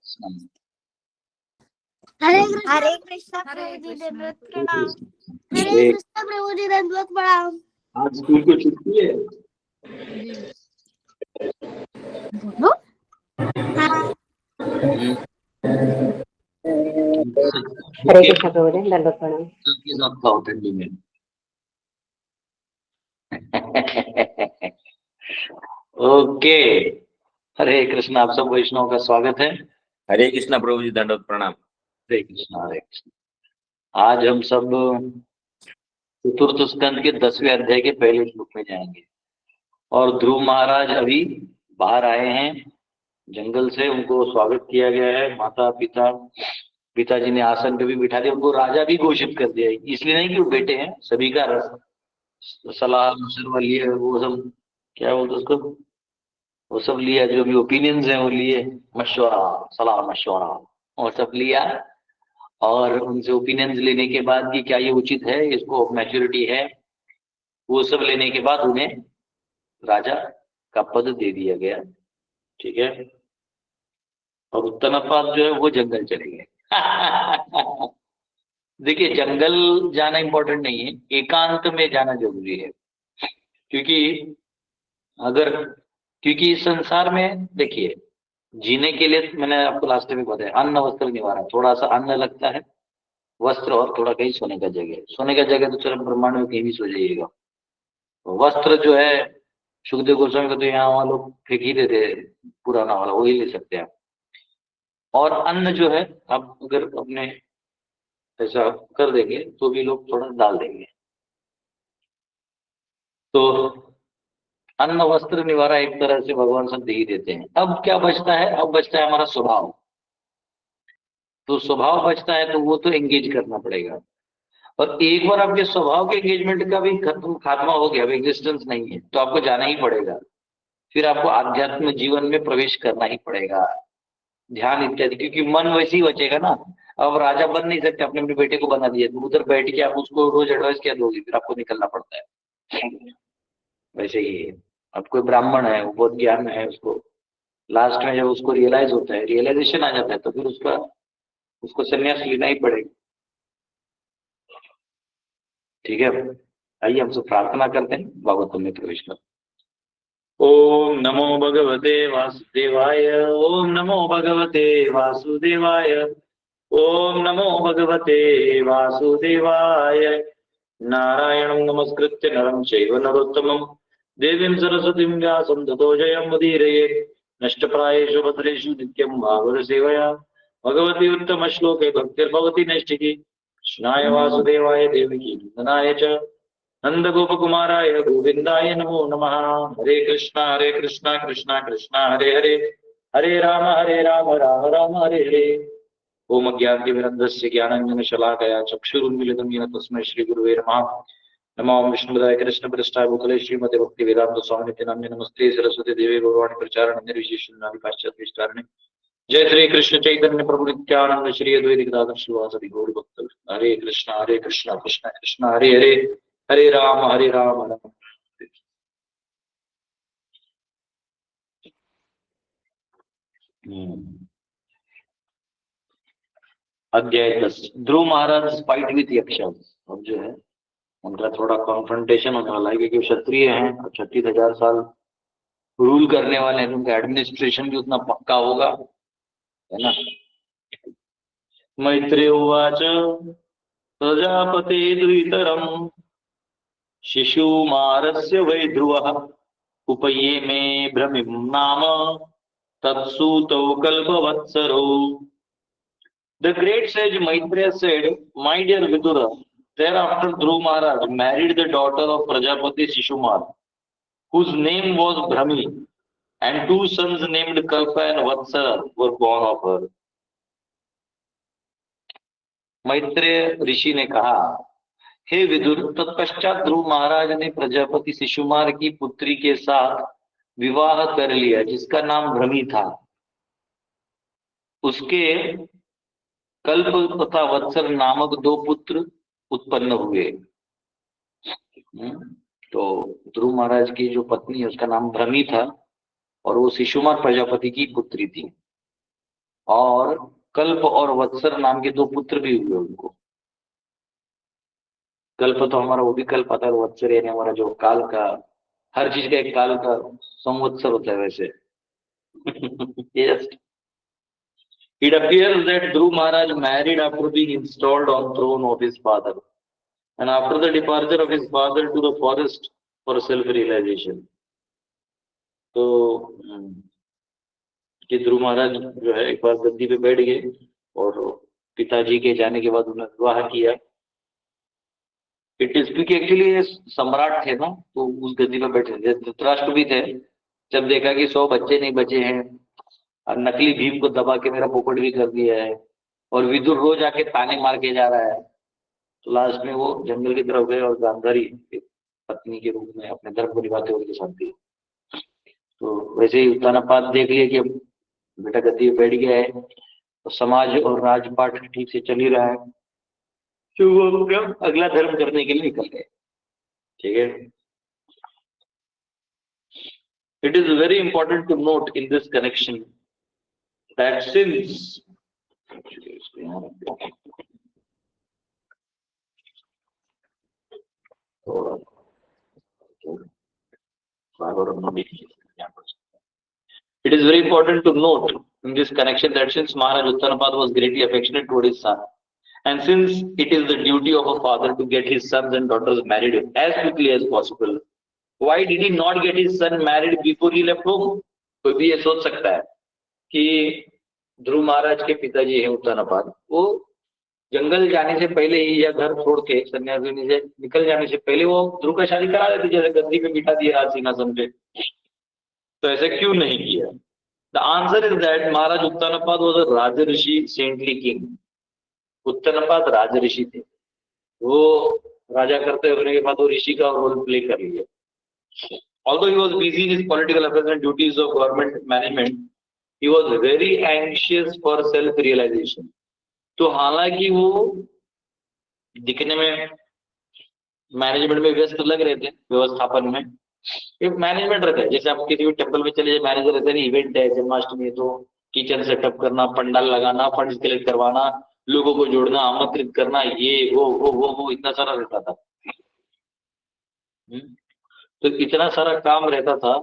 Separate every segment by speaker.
Speaker 1: हरे कृष्णा प्रभु जी दंडवत प्रणाम। हरे कृष्णा प्रभु जी दंडवत प्रणाम।
Speaker 2: आज स्कूल को छुट्टी है।
Speaker 1: बोलो।
Speaker 3: हरे कृष्णा प्रभु जी दंडवत प्रणाम।
Speaker 2: के साथ खाओ ठंडी में। ओके, हरे कृष्णा। आप सब वैष्णव का स्वागत है।
Speaker 4: हरे कृष्णा प्रभु जी दंडवत प्रणाम।
Speaker 2: हरे कृष्णा हरे कृष्णा। आज हम सब चतुर्थ स्कंद के 10वें अध्याय के पहले श्लोक में जाएंगे और ध्रुव महाराज अभी बाहर आए हैं जंगल से। उनको स्वागत किया गया है। माता पिताजी ने आसन पे भी बिठा दिया। उनको राजा भी घोषित कर दिया है। इसलिए नहीं कि वो बेटे हैं, सभी का सलाह मशवरा लिए, वो सब क्या बोलते उसको, वो सब लिया, जो भी ओपिनियंस हैं वो लिए, मशवरा सलाह मशवरा वो सब लिया। और उनसे ओपिनियंस लेने के बाद कि क्या ये उचित है, इसको मैच्योरिटी है, वो सब लेने के बाद उन्हें राजा का पद दे दिया गया। ठीक है। और उत्तनपाद जो है वो जंगल चले गए। देखिए, जंगल जाना इंपॉर्टेंट नहीं है, एकांत में जाना जरूरी है। क्योंकि इस संसार में देखिए, जीने के लिए मैंने आपको लास्ट में बताया, अन्न वस्त्र निवारण। थोड़ा सा अन्न लगता है, वस्त्र, और थोड़ा कहीं सोने का जगह। सोने का जगह तो चलो ब्रह्मांड में कहीं भी सो जाइएगा। वस्त्र जो है, सुखदेव गोस्वामी को तो यहाँ वहाँ लोग फेंक ही देते, पुराना वाला वही ले सकते हैं। और अन्न जो है, आप अगर अपने ऐसा कर देंगे तो भी लोग थोड़ा डाल देंगे। तो अन्न वस्त्र निवारा एक तरह से भगवान सब दे ही देते हैं। अब क्या बचता है? अब बचता है हमारा स्वभाव। तो स्वभाव बचता है तो वो तो एंगेज करना पड़ेगा। और एक बार आपके स्वभाव के एंगेजमेंट का भी खात्मा हो गया, अब एग्जिस्टेंस नहीं है, तो आपको जाना ही पड़ेगा। फिर आपको आध्यात्म जीवन में प्रवेश करना ही पड़ेगा, ध्यान इत्यादि, क्योंकि मन वैसे ही बचेगा ना। अब राजा बन नहीं सकते, अपने अपने बेटे को बना दिया, तो उधर बैठ के आप उसको रोज एडवाइस क्या दोगे? फिर आपको निकलना पड़ता है। वैसे ही है। अब कोई ब्राह्मण है, वो बहुत ज्ञान है उसको, लास्ट में जब उसको रियलाइज होता है, रियलाइजेशन आ जाता है, तो फिर उसको संन्यास लेना ही पड़ेगा। ठीक है, आइए हम सब प्रार्थना करते हैं, भागवतम में प्रवेश करते हैं। ओम नमो भगवते वासुदेवाय। ओम नमो भगवते वासुदेवाय। ओम नमो भगवते वासुदेवाय। नारायणं नमस्कृत्य नरं चैव नरोत्तमं देवीं सरस्वतीं व्यासं ततो जयमुदीरयेत्। नष्टप्रायेषु भद्रेषु नित्यं भागवत सेवया भगवती उत्तम श्लोके भक्तिर्भवति नैष्ठिकी। कृष्णाय वासुदेवाय देवकी नंदनाय च नंद गोपकुमाराय गोविंदाय नमो नमः। हरे कृष्णा कृष्णा कृष्णा हरे हरे, हरे राम राम राम हरे हरे। ओम अज्ञानतिमिरन्धस्य ज्ञानाञ्जनशलाकया चक्षुरुन्मीलितं येन तस्मै श्रीगुरुवे नमः। नमो विष्णुपदाय कृष्णपृष्ठाय भूतले श्रीमते भक्तिवेदान्त स्वामिनित्य नाम्ने नमस्ते सरस्वती देवी गौरवाणी प्रचारण निर्विशेषणादि पाश्चात्य। जय श्री कृष्ण चैतन्य प्रभु नित्यानंद श्री अद्वैत गदाधर श्रीवासदि गौर भक्त। हरे कृष्णा कृष्णा कृष्णा हरे हरे, हरे राम राम। अध्याय 10, ध्रुव महाराज फाइट विथ यक्षस। अब जो है उनका थोड़ा कॉन्फ्रंटेशन होने वाला है, क्योंकि क्षत्रिय हैं और 36,000 साल रूल करने वाले हैं, उनका एडमिनिस्ट्रेशन भी उतना पक्का होगा, है ना। मैत्रेय उवाच प्रजापते द्वितरम् शिशुमारस्य वै ध्रुवः उपये मे भ्रमिं नाम तत्सूतौ कल्पवत्सरो। The great sage Maitreya said, "My dear Vidura, thereafter Dhruv Maharaj married the daughter of Prajapati Shishumar, whose name was Brahmi, and two sons named Kalpa and Vatsara were born of her." Maitreya ऋषि ने कहा, हे विदुर, तत्पश्चात ध्रुव महाराज ने प्रजापति शिशुमार की पुत्री के साथ विवाह कर लिया, जिसका नाम भ्रमी था। उसके कल्प तथा वत्सर नामक 2 पुत्र उत्पन्न हुए। तो ध्रुव महाराज की जो पत्नी है उसका नाम भ्रमी था और वो शिशुमार प्रजापति की पुत्री थी। और कल्प और वत्सर नाम के 2 पुत्र भी हुए उनको। कल्प तो हमारा वो भी कल्प आता है, और वत्सर यानी हमारा जो काल का, हर चीज का एक काल का संवत्सर होता है वैसे। Yes. It appears that Dhruv Maharaj married after being installed on throne of his father and after the departure of his father to the forest for self-realization. तो कि ध्रुव महाराज जो है एक बार गद्दी पे बैठ गए और पिताजी के जाने के बाद उन्होंने विवाह किया। इट इज क्योंकि एक्चुअली सम्राट थे ना, तो उस गद्दी पे बैठे थे। धृतराष्ट्र भी थे, जब देखा कि 100 बच्चे नहीं बचे हैं और नकली भीम को दबा के मेरा पोपट भी कर दिया है और विदुर रोज आके ताने मार के जा रहा है, तो लास्ट में वो जंगल की तरफ गए और गांधारी पत्नी के रूप में अपने धर्म को निभाते हुए उनके साथ दिए। तो वैसे ही उत्तानपाद देख लिया कि बेटा गद्दी पे बैठ गया है तो समाज और राजपाट ठीक से चल ही रहा है, तो वो अगला धर्म करने के लिए निकल गए। ठीक है। It is very important to note in this connection that since it is very important to note in this connection that since Maharaj Uttanapad was greatly affectionate toward his son, and since it is the duty of a father to get his sons and daughters married as quickly as possible, why did he not get his son married before he left home? कोई भी ये सोच सकता है कि ध्रुव महाराज के पिताजी हैं उत्तानपाद, वो जंगल जाने से पहले ही या घर छोड़ के सन्यासिनी से निकल जाने से पहले वो ध्रुव का शादी करा देते, जैसे गद्दी पे बिठा दिया राज सिंहासन पे। तो ऐसा क्यों नहीं किया? The answer is that Maharaj Uttanapada was a rajarishi saintly king. Uttanapada राजऋषि थे, वो राजा करते होने के बाद वो ऋषि का रोल प्ले कर लिया। Although he was busy in his political affairs and duties of government management, he was very anxious for self-realization. तो हालांकि वो दिखने में मैनेजमेंट में व्यस्त लग रहे थे, व्यवस्थापन में एक मैनेजमेंट रहता है। जैसे आप किसी भी टेम्पल में चले जाए, मैनेजर रहता है, इवेंट है जन्माष्टमी, तो किचन सेटअप करना, पंडाल लगाना, फंड्स कलेक्ट करवाना, लोगों को जोड़ना, आमंत्रित करना, ये वो इतना सारा रहता था। तो इतना सारा काम रहता था,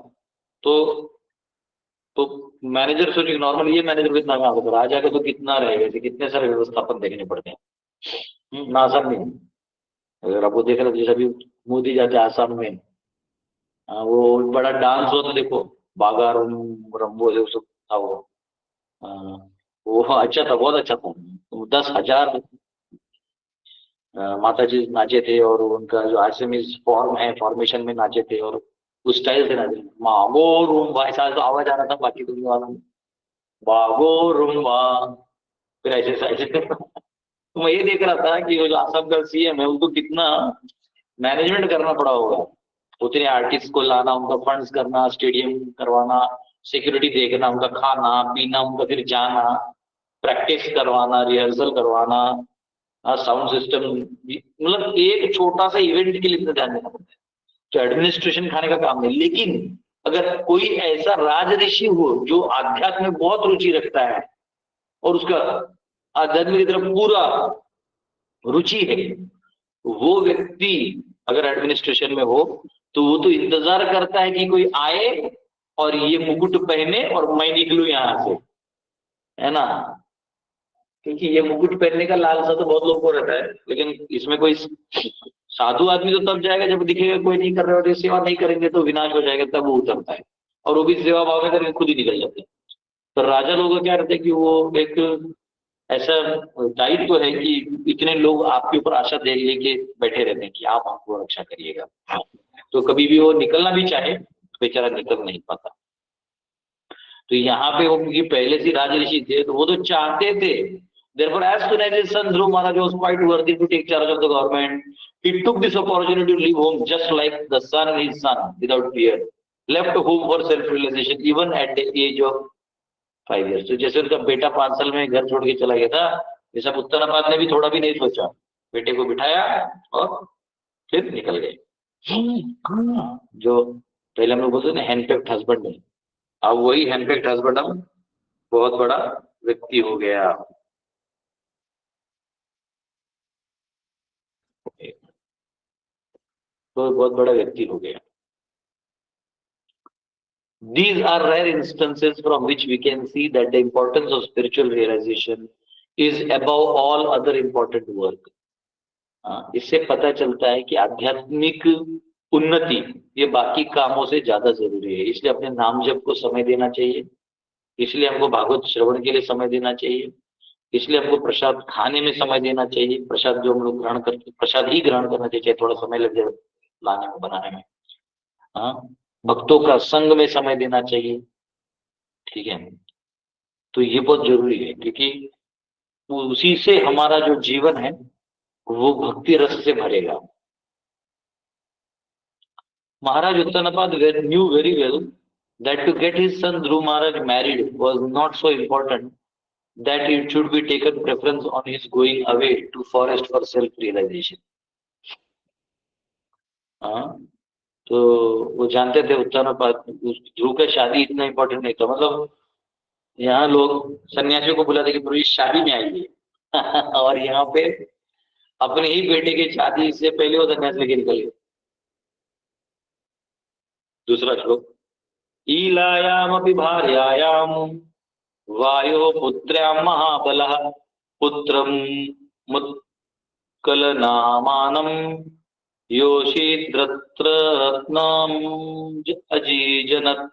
Speaker 2: तो मैनेजर सोचिए नॉर्मल ये मैनेजर को इतना काम होता, राजा का तो कितना रहेगा, कितने सारे व्यवस्थापन देखने पड़ते हैं, ना आसान नहीं। अगर आपको देख रहे जैसे अभी मोदी जाते आसाम में, वो बड़ा डांस होता देखो, बागा रंबो जो सब था वो अच्छा था, बहुत अच्छा था। 10,000 माता जी नाचे थे और उनका जो आसमीज फॉर्म है, फॉर्मेशन में नाचे थे और उस स्टाइल से नाचे। मागो रूम्बा ऐसा तो आवाज आ रहा था बाकी दुनिया वालों में, बागो रूम्बा, फिर ऐसे तो मैं ये देख रहा था कि वो जो आसाम का सीएम है उनको कितना मैनेजमेंट करना पड़ा होगा, उतने आर्टिस्ट को लाना, उनका फंड्स करना, स्टेडियम करवाना, सिक्योरिटी देखना, उनका खाना पीना, उनका फिर जाना, प्रैक्टिस करवाना, रिहर्सल करवाना, साउंड सिस्टम, मतलब एक छोटा सा इवेंट के लिए इतना ध्यान देना पड़ता है। तो एडमिनिस्ट्रेशन खाने का काम नहीं। लेकिन अगर कोई ऐसा राजऋषि हो जो आध्यात्म में बहुत रुचि रखता है और उसका आध्यात्म की तरफ पूरा रुचि है, वो व्यक्ति अगर एडमिनिस्ट्रेशन में हो तो वो तो इंतजार करता है कि कोई आए और ये मुकुट पहने और मैं निकलूं यहां से, है ना। क्योंकि ये मुकुट पहनने का लालसा तो बहुत लोगों को रहता है, लेकिन इसमें कोई साधु आदमी तो तब जाएगा जब दिखेगा कोई नहीं कर रहा है, सेवा नहीं करेंगे तो विनाश हो जाएगा, तब वो उतरता है। और वो भी सेवा भाव में करके खुद ही निकल जाते हैं। तो राजा लोगों क्या रहते हैं कि वो एक ऐसा दायित्व तो है कि इतने लोग आपके ऊपर आशा दे लेके बैठे रहते हैं कि आप हमको रक्षा करिएगा। तो कभी भी वो निकलना भी चाहे बेचारा निकल नहीं पाता। तो यहाँ पे वो क्योंकि पहले से राजऋषि थे तो वो तो चाहते थे। Therefore, as soon as his son Dhruv Maharaj was quite worthy to take charge of the government, he took this opportunity to leave home just like the son, his son, without fear, left home for self-realization even at the age of 5 years. तो जैसे उनका बेटा 5 साल में घर छोड़ के चला गया था, वैसा उत्तानपाद ने भी थोड़ा भी नहीं सोचा, बेटे को बिठाया और फिर निकल गए। जो पहले हम लोग बोलते ना हैंडपेक्ड हस्बैंड है, अब वही हैंडपेक्ड हस्बैंड हम बहुत बड़ा व्यक्ति हो गया। तो बहुत बड़ा व्यक्ति हो गया। These are rare instances from which we can see that the importance of spiritual realization is above all other important work. इससे पता चलता है कि आध्यात्मिक उन्नति ये बाकी कामों से ज्यादा जरूरी है। इसलिए अपने नाम जप को समय देना चाहिए, इसलिए हमको भागवत श्रवण के लिए समय देना चाहिए, इसलिए हमको प्रसाद खाने में समय देना चाहिए। प्रसाद जो हम लोग ग्रहण करते प्रसाद ही ग्रहण करना चाहिए, चाहे थोड़ा समय लग जाए लाने में बनाने में। भक्तों का संग में समय देना चाहिए, ठीक है। तो ये बहुत जरूरी है, क्योंकि उसी से हमारा जो जीवन है वो भक्ति रस से भरेगा। Maharaj Uttanapad knew very well that to get his son Dhruv Maharaj married was not so important that it should be taken preference on his going away to forest for self-realization. तो वो जानते थे उत्तानपाद, ध्रुव का शादी इतना important नहीं था। मतलब यहाँ लोग सन्यासियों को बुलाते कि प्रभु शादी में आइए और यहाँ पे अपने ही बेटे की शादी से पहले वो सन्यास लेके निकल गए। दूसरा श्लोक, ईलायामपि भार्यायाम वायो पुत्र्यां महाबलः पुत्रं मुत्कलनामानं योषिद्रत्र रत्नम् अजीजनत्।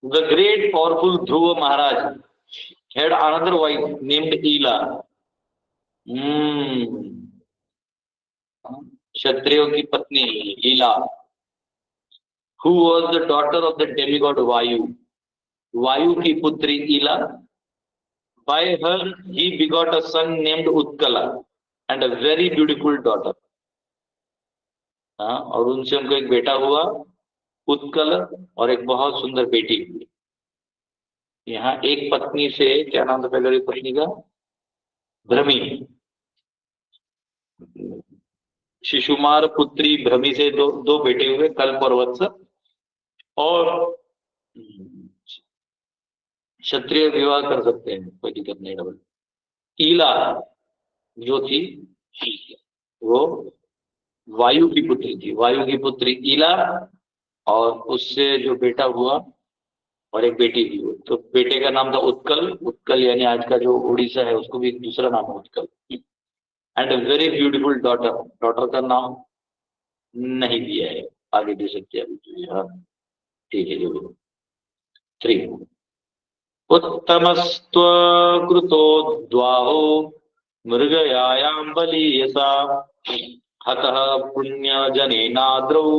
Speaker 2: The great powerful Dhruva Maharaj had another wife named Ila. क्षत्रियों की पत्नी ईला, who was the daughter of the demigod Vayu. वायु की पुत्री ईला. By her he begot a son named Utkala and a very beautiful daughter. और उनसे उनको एक बेटा हुआ उत्कल और एक बहुत सुंदर बेटी हुई। यहाँ एक पत्नी से, क्या नाम था पहले वाली पत्नी का? भ्रमी। शिशुमार पुत्री भ्रमी से दो बेटे हुए, कल्प और वत्स। और क्षत्रिय विवाह कर सकते हैं, कोई दिक्कत नहीं। डबल ईला जो थी वो वायु की पुत्री थी, वायु की पुत्री ईला, और उससे जो बेटा हुआ और एक बेटी थी, तो बेटे का नाम था उत्कल। उत्कल यानी आज का जो उड़ीसा है उसको भी एक दूसरा नाम है Utkal. And a very beautiful daughter. Daughter का नाम नहीं दिया है, आगे दे सकते हैं अभी, ठीक है। जो 3 उत्तमस्त्वकृतो द्वाहो मृगयायां बलीयसा हतः पुण्यजनेनाद्रौ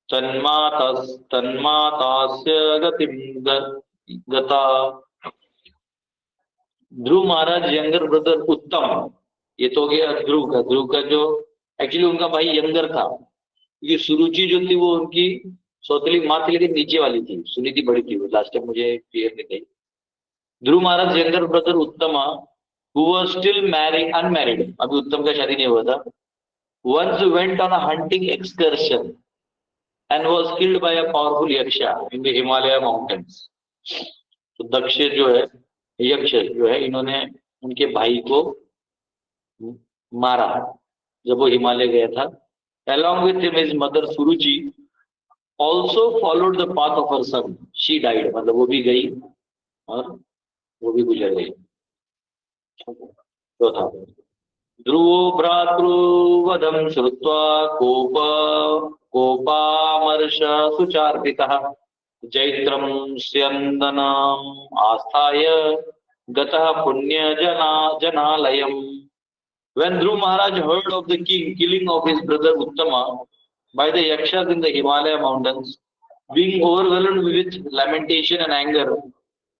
Speaker 2: तन्मातास्य गतिं गता। ध्रुव महाराज यंगर ब्रदर उत्तम, ये तो हो गया ध्रुव का। ध्रुव का जो एक्चुअली उनका भाई यंगर था, क्योंकि सुरुचि जो थी वो उनकी सौतेली माँ थी, लेकिन नीचे वाली थी, सुनीति बड़ी थी। वो लास्ट टाइम मुझे क्लियर नहीं थी। ध्रुव महाराज यंगर ब्रदर उत्तमा who was still unmarried, अभी उत्तम का शादी नहीं हुआ था, once went on a hunting excursion and was killed by a powerful yaksha in the Himalaya mountains. तो दक्ष जो है, यक्ष जो है, इन्होंने उनके भाई को मारा जब वो हिमालय गया था। Along with him his mother Suruchi also followed the path of her son. She died, मतलब वो भी गई और वो भी गुजर गई। चौथा, ध्रुवो भ्रातृवधं श्रुत्वा कोपामर्श सुचार्पितः जैत्रं स्यन्दनम् आस्थाय गतः पुण्यजनालयम्। When Dhruv Maharaj heard of the king killing of his brother Uttama by the yakshas in the Himalaya mountains, being overwhelmed with lamentation and anger,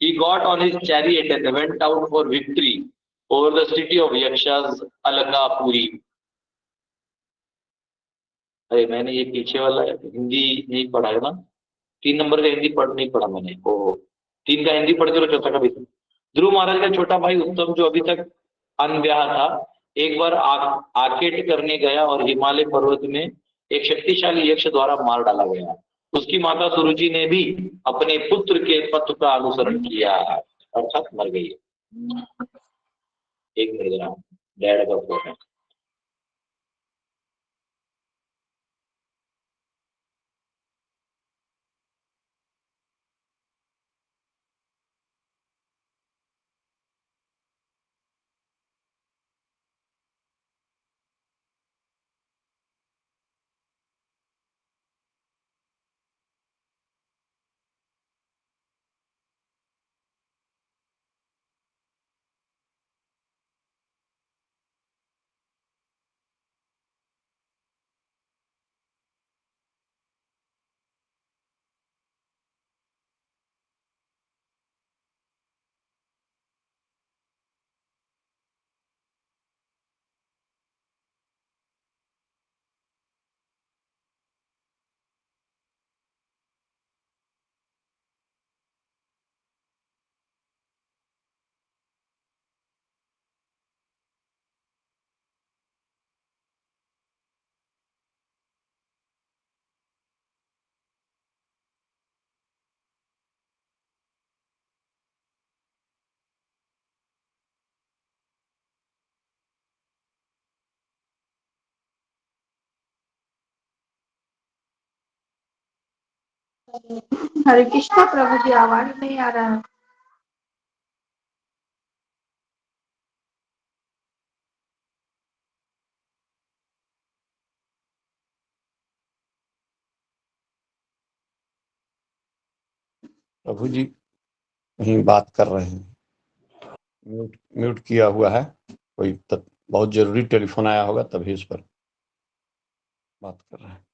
Speaker 2: he got on his chariot and went out for victory over the city of yakshas, Alakapuri. अरे मैंने ये पीछे वाला हिंदी नहीं पढ़ा है ना, 3 number का हिंदी नहीं पढ़ा मैंने। 3 का हिंदी पढ़ के चौथा का भी। ध्रुव महाराज का छोटा भाई उत्तम जो अभी तक अनब्याह था, एक बार आकेट करने गया और हिमालय पर्वत में एक शक्तिशाली यक्ष द्वारा मार डाला गया। उसकी माता सुरुचि ने भी अपने पुत्र के पथ का अनुसरण किया अर्थात मर गई। एक मिनट जरा, डैड का फोन है।
Speaker 5: हरे कृष्णा प्रभु जी, आवाज नहीं आ रहा है।
Speaker 6: प्रभु जी कहीं बात कर रहे हैं, म्यूट म्यूट किया हुआ है। कोई बहुत जरूरी टेलीफोन आया होगा तभी इस पर बात कर रहे हैं।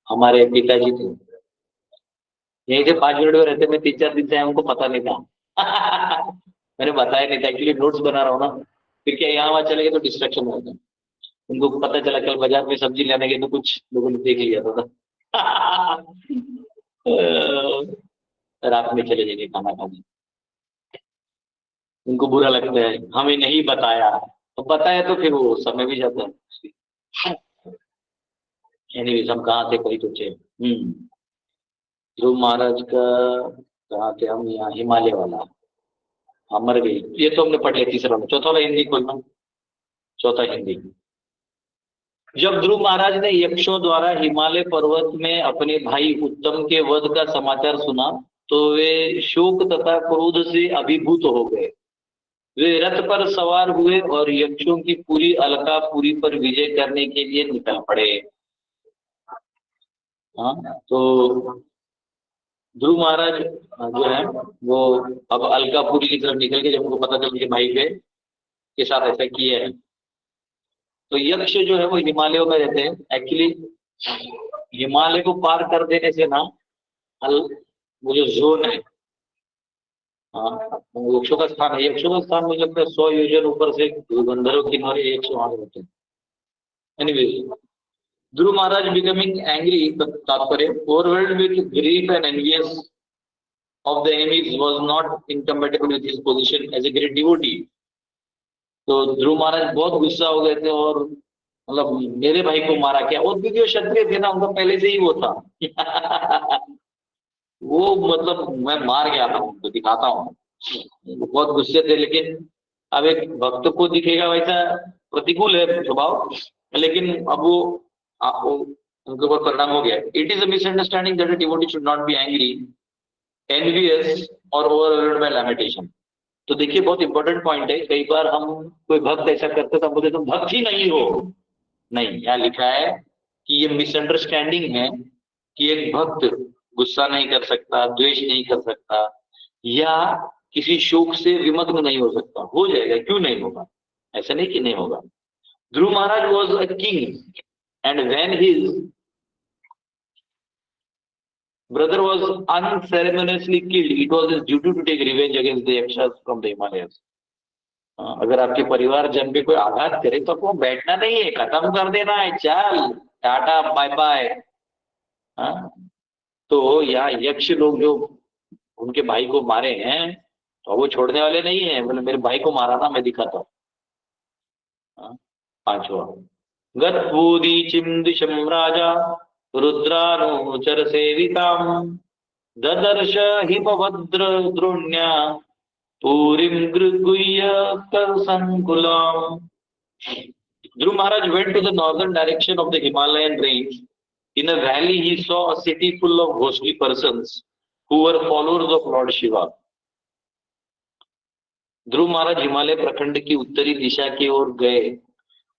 Speaker 2: हमारे पिताजी थे, यहीं से 5 मिनट में रहते, मैं 3-4 दिन से हमको पता नहीं था। मैंने बताया नहीं था, एक्चुअली नोट्स बना रहा हूँ ना, फिर क्या यहाँ वहाँ चले गए तो डिस्ट्रैक्शन होता है। उनको पता चला कल बाजार में सब्जी लेने गए तो कुछ लोगों ने देख लिया था। रात में चले जाएंगे खाना खाने, उनको बुरा लगता है हमें नहीं बताया, तो बताया तो फिर वो समय भी जाता है। एनीवेज, हम कहाँ थे, कोई तो थे। ध्रुव महाराज का कहाँ थे हम, यहाँ हिमालय वाला। हाँ, मर गई, ये तो हमने पढ़ लिया। तीसरा में, चौथा वाला हिंदी खोलना, चौथा हिंदी। जब ध्रुव महाराज ने यक्षों द्वारा हिमालय पर्वत में अपने भाई उत्तम के वध का समाचार सुना तो वे शोक तथा क्रोध से अभिभूत हो गए। वे रथ पर सवार हुए और यक्षों की पूरी अलकापुरी पर विजय करने के लिए निकल पड़े। हाँ, तो ध्रुव महाराज जो है वो अब अलकापुरी की तरफ निकल के, जब उनको पता चल कि भाई के साथ ऐसा किया है, तो यक्ष जो है वो हिमालयों में रहते हैं। एक्चुअली हिमालय को पार कर देने से ना, वो जो जोन है, हाँ, यक्षों का स्थान है। यक्षों का स्थान मुझे लगता है 100 योजन ऊपर से गंधर्व किनारे 108 होते हैं। Anyways, Dhruv Maharaj becoming angry, the तात्पर्य, overwhelmed with grief and envious of the enemies, was not incompatible with his position as a great devotee. तो ध्रुव महाराज बहुत गुस्सा हो गए थे और मतलब मेरे भाई को मारा क्या, और भी जो क्षत्रिय थे ना, उनका पहले से ही वो था। वो मतलब मैं मार गया था, उनको दिखाता हूँ। बहुत गुस्से थे, लेकिन अब एक भक्त को दिखेगा वैसा प्रतिकूल है स्वभाव, लेकिन अब वो आपको उनके ऊपर परिणाम हो गया। It is a misunderstanding that a devotee should not be angry, envious और ओवरवेल्ड बाय लैमेंटेशन। तो देखिए, बहुत इंपॉर्टेंट पॉइंट है। कई बार हम कोई भक्त ऐसा करते तो बोलते तुम भक्त ही नहीं हो। नहीं, यहाँ लिखा है कि ये मिसअंडरस्टैंडिंग है कि एक भक्त गुस्सा नहीं कर सकता, द्वेष नहीं कर सकता, या किसी शोक से विमग्न नहीं हो सकता। हो जाएगा, क्यों नहीं होगा, ऐसा नहीं कि नहीं होगा। Dhruva Maharaj was a king and when his brother was unceremoniously killed, it was his duty to take revenge against the yakshas from the Himalayas. अगर आपके परिवार जन पे कोई आघात करे तो आपको बैठना नहीं है, खत्म कर देना है, चल टाटा बाय बाय। तो यहाँ यक्ष लोग जो उनके भाई को मारे हैं तो वो छोड़ने वाले नहीं है, बोले मेरे भाई को मारा ना, मैं दिखाता हूँ। पांचवा, गत्पूदीचिम दिशम राजा रुद्रानुचर सेविताम ददर्श हिमभद्र द्रोण्या Purim गृगुह्य संकुलाम। Dhruv Maharaj went to the northern direction of the Himalayan range. In a valley, he saw a city full of ghostly persons who were followers of Lord Shiva. ध्रुव महाराज हिमालय प्रखंड की उत्तरी दिशा की ओर गए।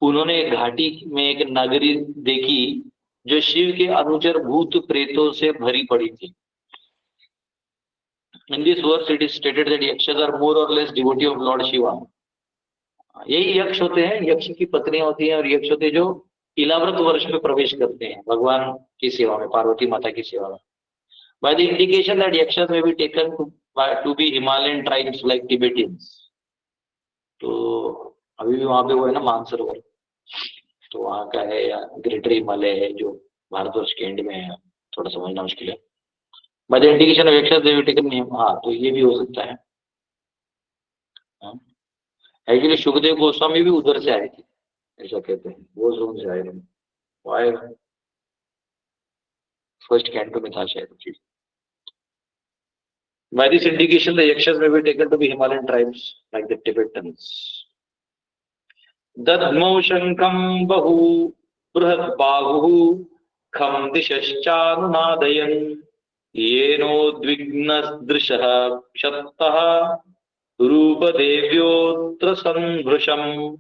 Speaker 2: उन्होंने एक घाटी में एक नगरी देखी जो शिव के अनुचर भूत प्रेतों से भरी पड़ी थी। In this verse it is stated that yakshas are more or less devotee of Lord Shiva. यही यक्ष होते हैं, यक्ष की पत्नियां होती हैं, और यक्ष होते हैं जो इलाव्रत वर्ष में प्रवेश करते हैं भगवान की सेवा में, पार्वती माता की सेवा में। By the indication that yakshas may be taken to be Himalayan tribes like Tibetans. तो अभी भी वहां पे वो है ना मानसरोवर, तो वहां का है, या ग्रेटर हिमालय है जो भारतवर्ष के एंड में है, थोड़ा समझना मुश्किल है। By the indication of yakshas they will taken, हाँ तो ये भी हो सकता है। एक्चुअली सुखदेव गोस्वामी भी उधर से आए थे, ऐसा कहते हैं, वो जोन से आए थे, फर्स्ट कैंटो में था शायद। By this indication the yakshas may be taken to be Himalayan tribes like the Tibetans. Dadmau shankam bahu bruhat bahu kham dishashchanunadayan yeno dvignas drishah kshattah rupa devyotra sanbhrusham.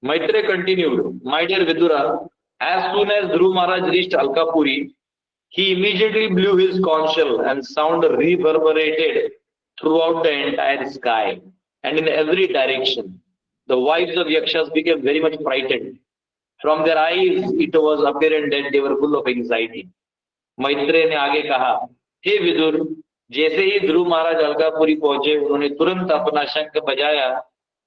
Speaker 2: Maitreya continued, my dear Vidura, as soon as Dhruv Maharaj reached Alkapuri, he immediately blew his conch shell and sound reverberated throughout the entire sky and in every direction. The wives of yakshas became very much frightened. From their eyes, it was apparent that they were full of anxiety. Maitreya ने आगे कहा, हे विदुर, जैसे ही ध्रुव महाराज अलकापुरी पहुंचे, उन्होंने तुरंत अपना शंख बजाया,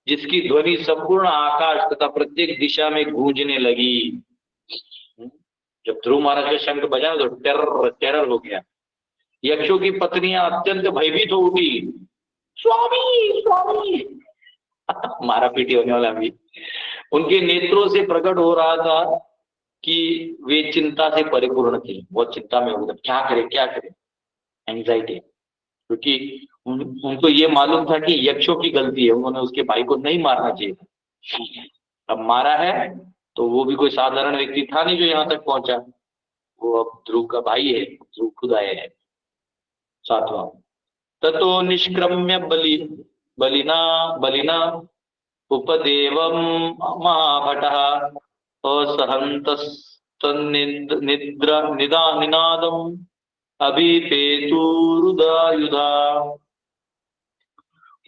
Speaker 2: जिसकी ध्वनि संपूर्ण आकाश तथा प्रत्येक दिशा में गूंजने लगी। जब ध्रुव महाराज का शंख बजा तो टेरर हो गया। यक्षों की पत्नियां अत्यंत भयभीत हो उठी, स्वामी स्वामी मारा पीटी होने वाला भी। उनके नेत्रों से प्रकट हो रहा था कि वे चिंता से परिपूर्ण थे, बहुत चिंता में हो गए, क्या करें, एंजाइटी। क्योंकि उनको ये मालूम था कि यक्षों की गलती है, उन्होंने उसके भाई को नहीं मारना चाहिए। अब मारा है तो वो भी कोई साधारण व्यक्ति था नहीं जो यहाँ तक पहुंचा, वो अब ध्रुव का भाई है, ध्रुव खुद आए हैं। सातवां, ततो निष्क्रम्य बलिना उपदेवम महाभटः निनादम अभिपेतुरुदायुधा।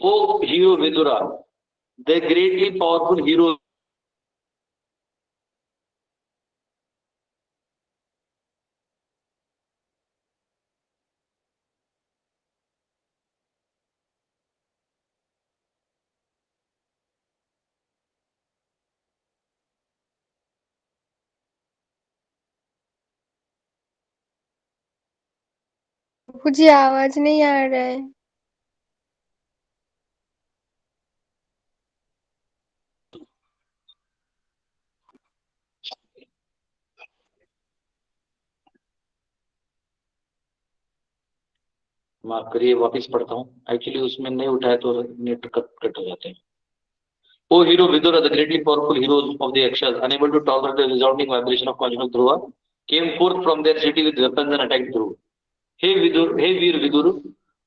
Speaker 2: O hero Vidura, the greatly powerful hero
Speaker 5: मुझे आवाज नहीं आ रहा है।
Speaker 2: माफ करिए, वापिस पढ़ता हूँ, एक्चुअली उसमें नहीं उठाए तो नेट कट हो जाते हैं। O hero Vidura, the greatly powerful heroes of the Yakshas, unable to tolerate the resounding vibration of conjugal Dhruva, came forth from their city with weapons and attacked Dhruv. हे वीर विदुर,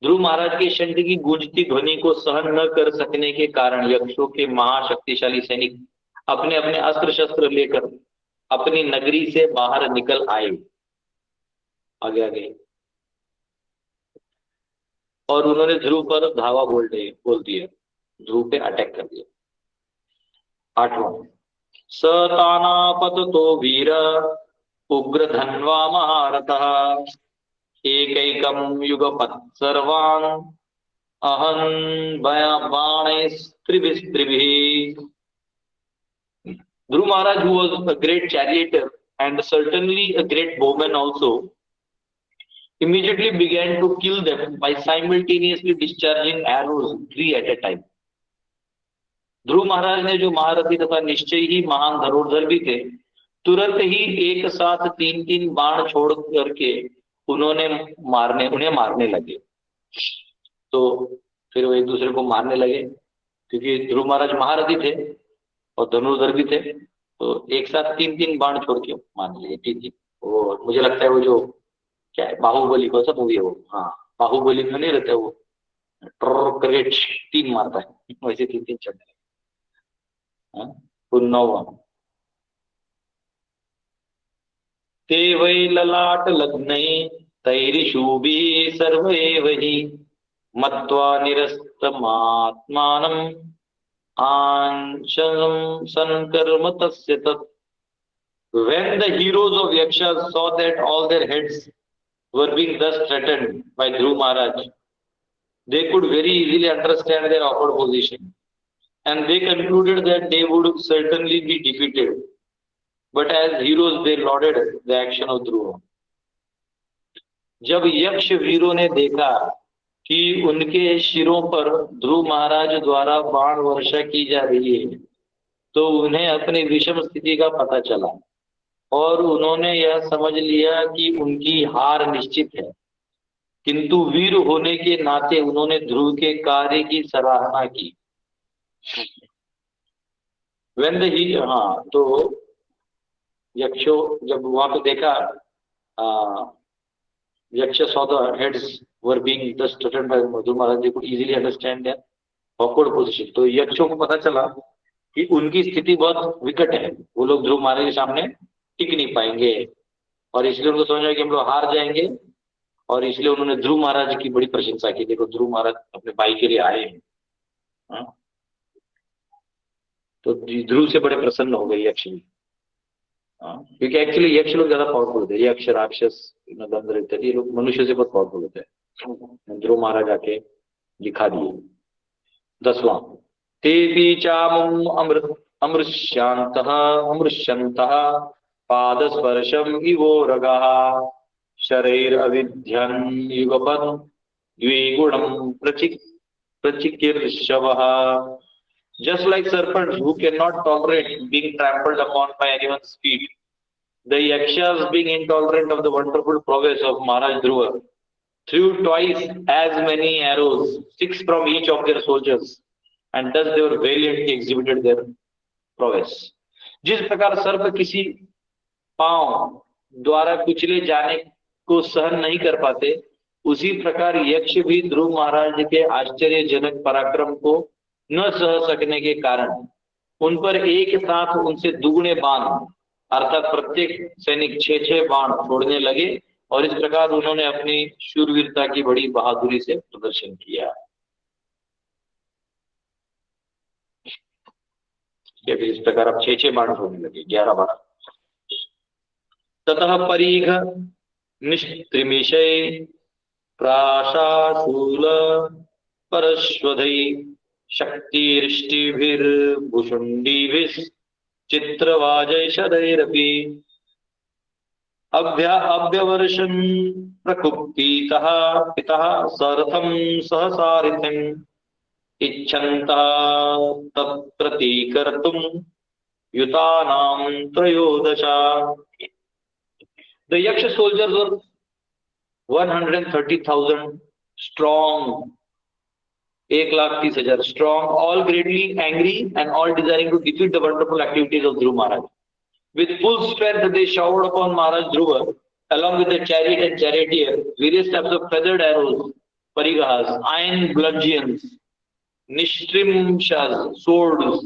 Speaker 2: ध्रुव महाराज के शंख की गूंजती ध्वनि को सहन न कर सकने के कारण यक्षों के महाशक्तिशाली सैनिक अपने अपने अस्त्र शस्त्र लेकर अपनी नगरी से बाहर निकल आए। आगे और उन्होंने ध्रुव पर धावा बोल दिया, ध्रुव पे अटैक कर दिया। 8वां, सतानापततो वीर उग्र धन्वा महारथः एकैकं युगपत् सर्वान् अहं बाणैस्त्रिभिस्त्रिभिः। Dhruv Maharaj, who was a great charioteer and certainly a great bowman also, immediately began to kill them by simultaneously discharging arrows 3 at a time. ध्रुव महाराज ने, जो महारथी तथा निश्चय ही महान धनुर्धर भी थे, तुरंत ही एक साथ 3-3 बाण छोड़ करके उन्हें मारने लगे। तो फिर वो एक दूसरे को मारने लगे, क्योंकि ध्रुव महाराज महारथी थे और धनुर्धर भी थे, तो एक साथ 3-3 बाण छोड़ के मारने लगे। ठीक। वो मुझे लगता है वो जो क्या है, बाहुबली, कौन सा मूवी है वो, हाँ बाहुबली में नहीं रहता वो, करके 3 मारता है, वैसे 3-3 चढ़ने लगे। 9वां, ते वै ललाट लग्नै तैरिशुभिः सर्वैव हि मत्वा निरस्तमात्मानम् आंशं संकर्म तस्य तत्। When the heroes of Yakshas saw that all their heads were being thus threatened by Dhruv Maharaj, they could very easily understand their awkward position, and they concluded that they would certainly be defeated. But as heroes they lauded the action of Dhruva. जब यक्ष वीरों ने देखा कि उनके शिरों पर ध्रुव महाराज द्वारा बाण वर्षा की जा रही है, तो उन्हें अपनी विषम स्थिति का पता चला और उन्होंने यह समझ लिया कि उनकी हार निश्चित है। किंतु वीर होने के नाते उन्होंने ध्रुव के कार्य की सराहना की। तो यक्षो जब वहां पे देखा, Yaksha saw the heads were being thus threatened by Dhruv Maharaj, they could easily understand their awkward position. तो यक्षों को पता चला कि उनकी स्थिति बहुत विकट है, वो लोग ध्रुव महाराज के सामने टिक नहीं पाएंगे, और इसलिए उनको समझा कि हम लोग हार जाएंगे, और इसलिए उन्होंने ध्रुव महाराज की बड़ी प्रशंसा की। देखो ध्रुव महाराज अपने भाई के लिए आए हैं, तो ध्रुव से बड़े प्रसन्न हो गए यक्ष भी, क्योंकि एक्चुअली यक्ष लोग ज्यादा पावरफुल होते हैं, यक्ष राक्षस गंधर्व इत्यादि, ये लोग मनुष्य से बहुत पावरफुल होते हैं। ध्रुव महाराज आके दिखा दिए। 10वां, तेपि चामुम अमृष्यन्तः पादस्पर्शम इवोरगः शरैरविध्यन् युगपत् द्विगुणं प्रचिकीर्षवः। Just like serpents who cannot tolerate being trampled upon by anyone's feet, the Yakshas, being intolerant of the wonderful prowess of Maharaj Dhruva, threw twice as many arrows, 6 from each of their soldiers, and thus they were valiantly exhibited their prowess. जिस प्रकार सर्प किसी पांव द्वारा कुचले जाने को सहन नहीं कर पाते, उसी प्रकार यक्ष भी ध्रुव महाराज के आश्चर्यजनक पराक्रम को न सह सकने के कारण उन पर एक साथ उनसे दुगुने बाण, अर्थात प्रत्येक सैनिक 6-6 बाण छोड़ने लगे, और इस प्रकार उन्होंने अपनी शूरवीरता की बड़ी बहादुरी से प्रदर्शन किया। इस प्रकार अब 6-6 बाण छोड़ने लगे, 11 बाण। ततः परीघ निष्त्रिमिशै प्राशाशूल परश्वधै शक्तिर्ष्टिभिर्भुषुण्डीभिश्चित्रवाजैषदैरपि अभ्यवर्षन् प्रकुपितः पितः सरथं सहसारिथिम् इच्छन्तः तत्प्रतीकर्तुं युतानां त्रयोदश। The Yaksha soldiers were 130,000 strong, 1,30,000 strong, all greatly angry and all desiring to defeat the wonderful activities of Dhruv Maharaj. With full strength, they showered upon Maharaj Dhruva, along with the chariot and charioteer, various types of feathered arrows, parigahas, iron bludgeons, nishtrimshas, swords,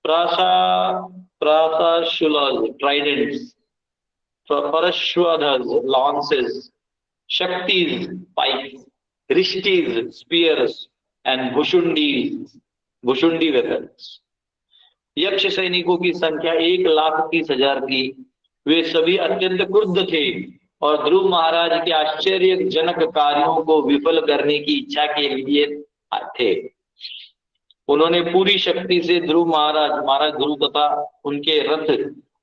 Speaker 2: prasashulas, tridents, parashwadhas, lances, shaktis, pikes, rishtis, spears and bhushundi weapons. यक्ष सैनिकों की संख्या 1,30,000 थी। वे सभी अत्यंत क्रुद्ध थे और ध्रुव महाराज के आश्चर्यजनक कार्यों को विफल करने की इच्छा के लिए थे। उन्होंने पूरी शक्ति से महाराज ध्रुव तथा उनके रथ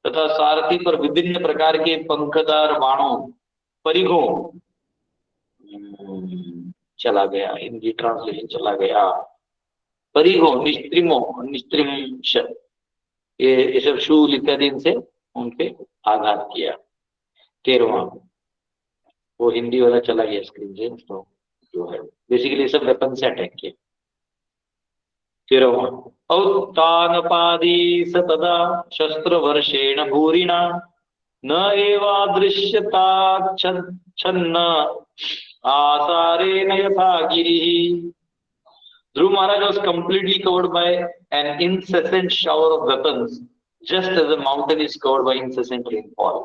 Speaker 2: तथा सारथी पर विभिन्न प्रकार के पंखदार बाणों, परिघों, चला गया, इनकी ट्रांसलेशन चला गया, परिघों, निस्त्रिमश, ये सब शूल इत्यादि से उनपे आघात किया। 13वां, वो हिंदी वाला चला गया स्क्रीन से, तो जो है बेसिकली सब वेपन से अटैक किया। 13वां, औत्तानपादी सतदा शस्त्र वर्षेण भूरिणा न एवादृश्यता छन्न आसारेण यथा गिरिः। Dhruv Maharaj was completely covered by an incessant shower of weapons, just as a mountain is covered by incessant rainfall.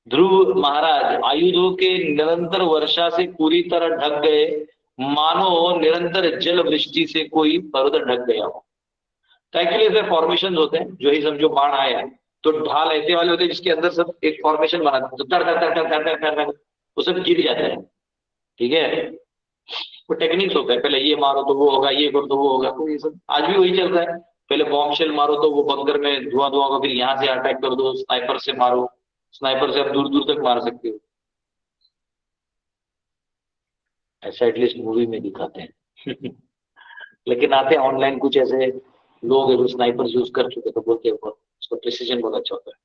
Speaker 2: ध्रुव महाराज आयुधों के निरंतर वर्षा से पूरी तरह ढक गए, मानो निरंतर जल वृष्टि से कोई पर्वत ढक गया हो। तो एक्चुअली ऐसे फॉर्मेशन होते हैं, जो ही समझो बाण आया तो ढाल ऐसे वाले होते हैं जिसके अंदर सब एक फॉर्मेशन बना, तो तर तर तर तर तर तर तर वो सब गिर जाता है। ठीक है, वो टेक्निक्स होता है, पहले ये मारो तो वो होगा, ये करो तो वो होगा, तो ये सब आज भी वही चल रहा है। पहले बॉम्ब शेल मारो तो वो बंकर में धुआं होगा, फिर यहाँ से अटैक कर दो, स्नाइपर से मारो, स्नाइपर से आप दूर दूर तक मार सकते हो। ऐसा एटलीस्ट मूवी में दिखाते हैं लेकिन आते हैं ऑनलाइन कुछ ऐसे लोग हैं जो स्नाइपर यूज कर चुके, तो बोलते हैं उसका प्रिसीजन बहुत अच्छा होता है।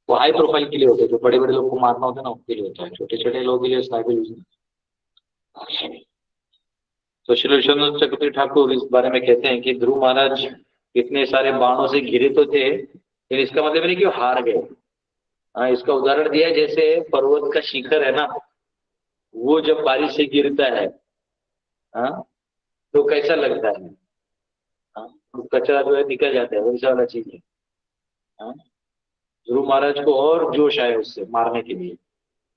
Speaker 2: वो हाई प्रोफाइल के लिए होते हैं, जो बड़े बड़े लोग को मारना होता है ना, उसके लिए होता है। छोटे छोटे लोगों के लिए स्नाइपर यूज नहीं। तो श्री विश्वनाथ चक्रवर्ती ठाकुर इस बारे में कहते हैं कि ध्रुव महाराज इतने सारे बाणों से घिरे तो थे, लेकिन इसका मतलब नहीं कि वो हार गए। हाँ, इसका उदाहरण दिया जैसे पर्वत का शिखर है ना, वो जब बारिश से गिरता है हाँ, तो कैसा लगता है, हाँ, तो कचरा जो है निकल जाता है, वैसा वाला चीज है। हाँ, ध्रुव महाराज को और जोश आया उससे मारने के लिए।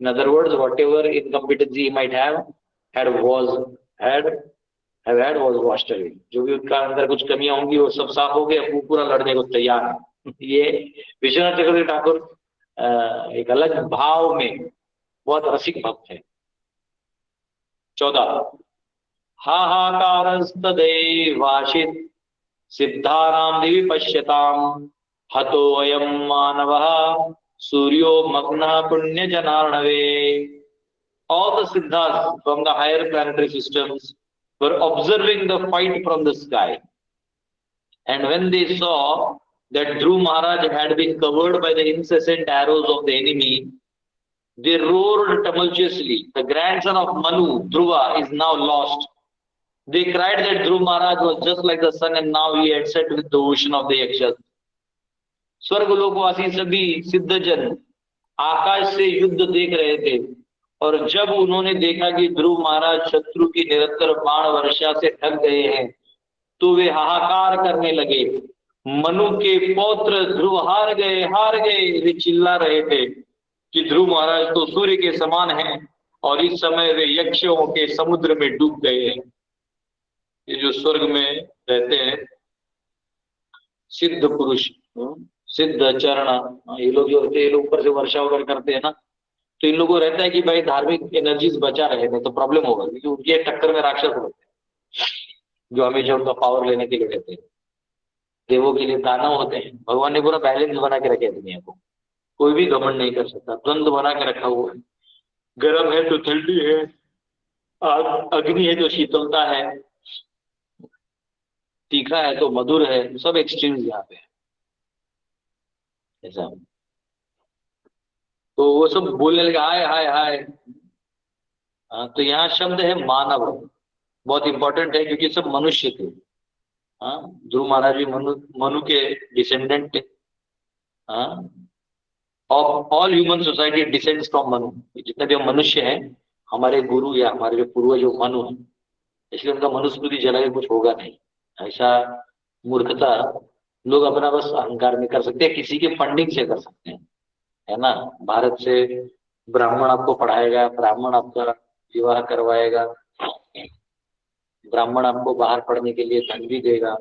Speaker 2: In other words, whatever incompetency he might have had was washed away. जो भी उनका अंदर कुछ कमियां होंगी वो सब साफ हो गया, वो पूरा लड़ने को तैयार है। ये विश्वनाथ चक्रवर्ती ठाकुर एक अलग भाव में बहुत रसिक भक्त है। 14, हाहाकारस्तदैवाशित सिद्धानां दिवि पश्यताम् हतो अयं मानवः सूर्यो मग्नः पुण्य जनार्णवे। All the siddhas from the higher planetary systems were observing the fight from the sky, and when they saw that Dhruv Maharaj had been covered by the incessant arrows of the enemy, they roared tumultuously, "The grandson of Manu, Dhruva, is now lost." They cried that Dhruv Maharaj was just like the sun and now he had set with the ocean of the Yakshas. स्वर्गलोकवासी सभी सिद्धजन आकाश से युद्ध देख रहे थे, और जब उन्होंने देखा कि ध्रुव महाराज शत्रु की निरंतर बाण वर्षा से ढक गए हैं, तो वे हाहाकार करने लगे। मनु के पौत्र ध्रुव हार गए, वे चिल्ला रहे थे कि ध्रुव महाराज तो सूर्य के समान हैं और इस समय वे यक्षों के समुद्र में डूब गए हैं। ये जो स्वर्ग में रहते हैं सिद्ध पुरुष, सिद्ध चरण, ये लोग जो होते हैं, ये लोग ऊपर से वर्षा वगैरह करते हैं ना, तो इन लोगों को रहता है कि भाई धार्मिक एनर्जीज बचा रहे, नहीं तो प्रॉब्लम होगा, क्योंकि उनके टक्कर में राक्षस होते हैं जो हमेशा उनका पावर लेने के लिए रहते हैं। देवों के लिए दानव होते हैं। भगवान ने पूरा बैलेंस बना के रखे दुनिया को, कोई भी घमंड नहीं कर सकता, द्वंद्व बना के रखा हुआ है। गर्म है तो ठंडी है, अग्नि है तो शीतलता है, तीखा है तो मधुर है, सब एक्सट्रीम्स यहाँ पे ऐसा। तो वो सब बोलने लगे हाय हाय हाय। तो यहाँ शब्द है मानव, बहुत इंपॉर्टेंट है क्योंकि सब मनुष्य थे। ध्रुव महाराज भी मनु के डिसेंडेंट थे। All human society descends from Manu. जितने भी हम मनुष्य हैं, हमारे गुरु या हमारे जो पूर्वज जो मनु है, इसलिए उनका मनुस्मृति जला के कुछ होगा नहीं। ऐसा मूर्खता लोग अपना बस अहंकार में कर सकते हैं, किसी के फंडिंग से कर सकते हैं, है ना। भारत से ब्राह्मण आपको पढ़ाएगा, ब्राह्मण आपका विवाह करवाएगा, ब्राह्मण आपको बाहर पढ़ने के लिए धन भी देगा,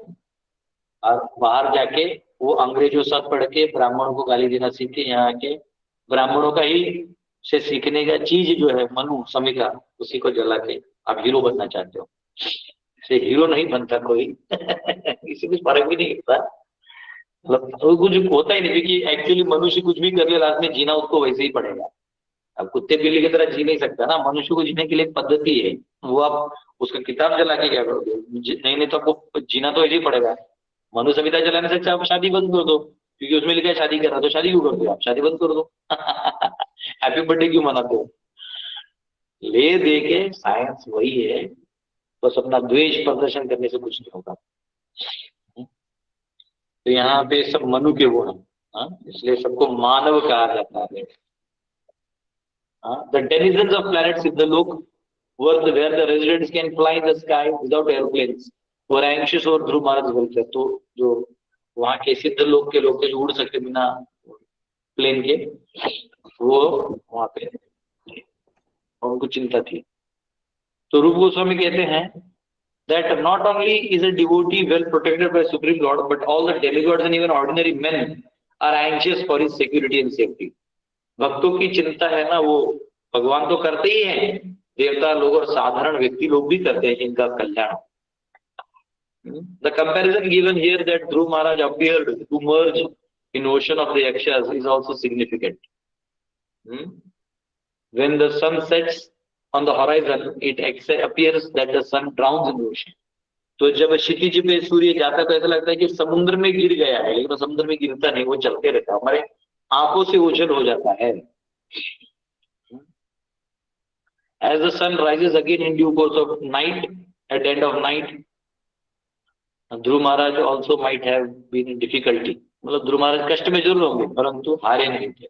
Speaker 2: और बाहर जाके वो अंग्रेजों साथ पढ़ के ब्राह्मणों को गाली देना सीखे, यहाँ आके ब्राह्मणों का ही से सीखने का चीज जो है मनु समिका, उसी को जला के आप हीरो बनना चाहते हो। से हीरो नहीं बनता कोई किसी कुछ फर्क भी नहीं पड़ता, मतलब तो कुछ होता ही नहीं, क्योंकि एक्चुअली मनुष्य कुछ भी कर ले लास्ट में जीना उसको वैसे ही पड़ेगा। अब कुत्ते बिल्ली की तरह जी नहीं सकता ना, मनुष्य को जीने के लिए एक पद्धति है, वो आप उसका किताब जला के क्या करोगे, नहीं तो आपको जीना तो ऐसे ही पड़ेगा। मनु संहिता जलाने से अच्छा आप शादी बंद कर दो, क्योंकि उसमें लिखा है शादी करना, तो शादी क्यों कर दो, आप शादी बंद कर दो हैप्पी बर्थडे क्यों मनाते हो। ले दे के साइंस वही है, बस अपना द्वेष प्रदर्शन करने से कुछ नहीं होगा। तो यहाँ पे सब मनु के गुण हैं, इसलिए सबको मानव कहा जाता है। The denizens of planet Siddhalok were where the residents can fly in the sky without airplanes, were anxious over ध्रुव महाराज बोलते हैं। तो जो वहाँ के सिद्धलोक के लोग थे जो उड़ सकते बिना प्लेन के, वो वहाँ पे उनको चिंता थी। तो रूप गोस्वामी कहते हैं that not only is a devotee well protected by Supreme Lord, but all the demigods and even ordinary men are anxious for his security and safety. भक्तों की चिंता है ना, वो भगवान तो करते ही हैं, देवता लोग और साधारण व्यक्ति लोग भी करते हैं इनका कल्याण। The comparison given here that Dhruv Maharaj appeared to merge in ocean of the Yakshas is also significant. When the sun sets on the horizon, it appears that the sun drowns in the ocean. तो जब क्षितिज पे सूर्य जाता है तो ऐसा लगता है कि समुद्र में गिर गया है, लेकिन समुद्र में गिरता नहीं, वो चलते रहता है, हमारे आंखों से ओझल हो जाता है। As the sun rises again in due course of night, at the end of night, Dhruv Maharaj also might have been in difficulty. मतलब ध्रुव महाराज कष्ट में जरूर होंगे, परंतु हारे नहीं थे।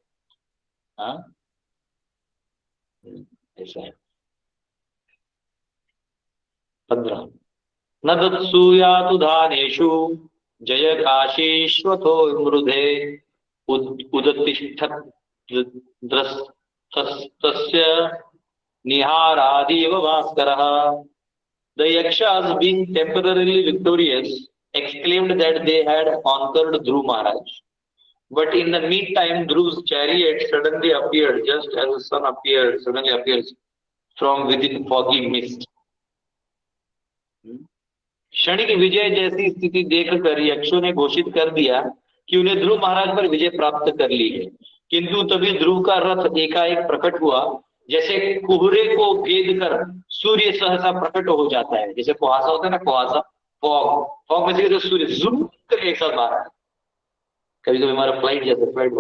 Speaker 2: ऐसा है। 15 न दत्सूयातु दानेषु जय काशीश्वतो मृधे उदतिष्ठत् द्रस्तस्य निहारादिव भास्करः। The Yakshas, being temporarily victorious, exclaimed that they had conquered Dhruv Maharaj. But in the meantime, Dhruv's chariot suddenly appeared, just as the sun suddenly appears from within foggy mist. क्षणिक विजय जैसी स्थिति देखकर यक्षों ने घोषित कर दिया कि उन्हें ध्रुव महाराज पर विजय प्राप्त कर ली है, किंतु तभी ध्रुव का रथ एकाएक प्रकट हुआ, जैसे कोहरे को भेद कर सूर्य सहसा प्रकट हो जाता है। जैसे कुहासा होता है ना, कुहासा, फॉग में से सूर्य जूम करके एक साथ बाहर। कभी कभी हमारा फ्लाइट जाता है, फ्लाइट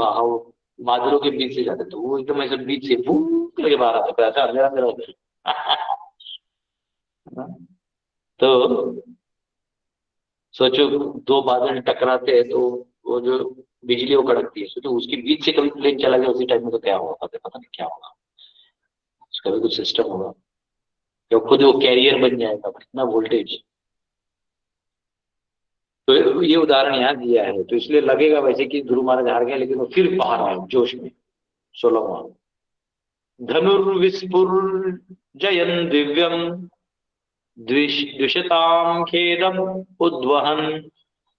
Speaker 2: बादलों के बीच से जाता है, तो वो एकदम ऐसे बीच से बूम करके बाहर आता है, अंधेरा अंधेरा होता है। तो सोचो दो बादल टकराते हैं तो वो जो बिजली वो कड़कती है, सोचो उसके बीच से कभी प्लेन चला गया उसी टाइम में, तो क्या होगा, पता नहीं क्या होगा, उसका भी कुछ सिस्टम होगा, या खुद वो कैरियर बन जाएगा, कितना वोल्टेज। तो ये उदाहरण यहाँ दिया है, तो इसलिए लगेगा वैसे कि ध्रुव महाराज हार गए, लेकिन वो फिर बाहर आए जोश में। 16वां धनुर्विस्फुर जयन दिव्यम द्विषतां खेदम उद्वहन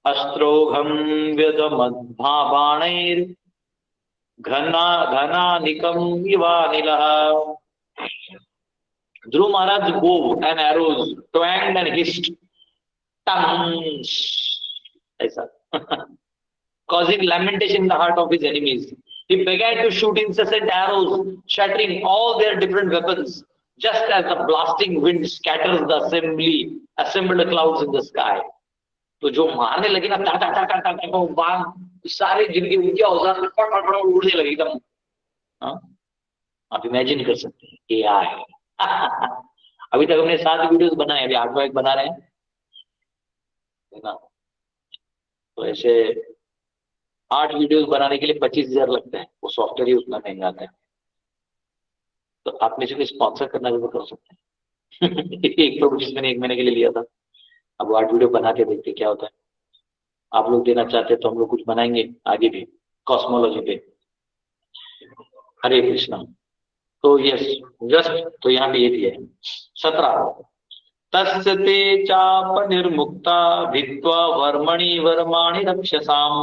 Speaker 2: अस्त्रोघम व्यदमद्भाबाणैर घनानिकम इवानिलः। Dhruv Maharaj's bow and arrows twanged and hissed, tongues, ऐसा causing lamentation in the heart of his enemies. He began to shoot incessant arrows, shattering all their different weapons, just as the blasting wind scatters the assembled clouds in the sky. तो जो मारने लगे ना, टा टा टा टा टा टा, बाण सारे जिनके उनके औजार उड़ने लगे एकदम। आप इमेजिन कर सकते हैं AI। अभी तक हमने 7 वीडियोस बनाए, अभी 8वां एक बना रहे हैं, है ना। तो ऐसे 8 वीडियोस बनाने के लिए 25,000 लगता है, वो सॉफ्टवेयर ही उतना महंगा आता है। तो आप में से स्पॉन्सर करना भी कर सकते हैं। एक प्रोडक्शन मैंने 1 महीने के लिए लिया था, अब 8 वीडियो बना के देखते क्या होता है। आप लोग देना चाहते हैं तो हम लोग कुछ बनाएंगे आगे भी कॉस्मोलॉजी पे। हरे कृष्णा। तो यस, जस्ट तो यहाँ पे ये दिया है 17। तस्य ते चाप निर्मुक्ता भित्वा वर्मणि वर्माणि रक्षसाम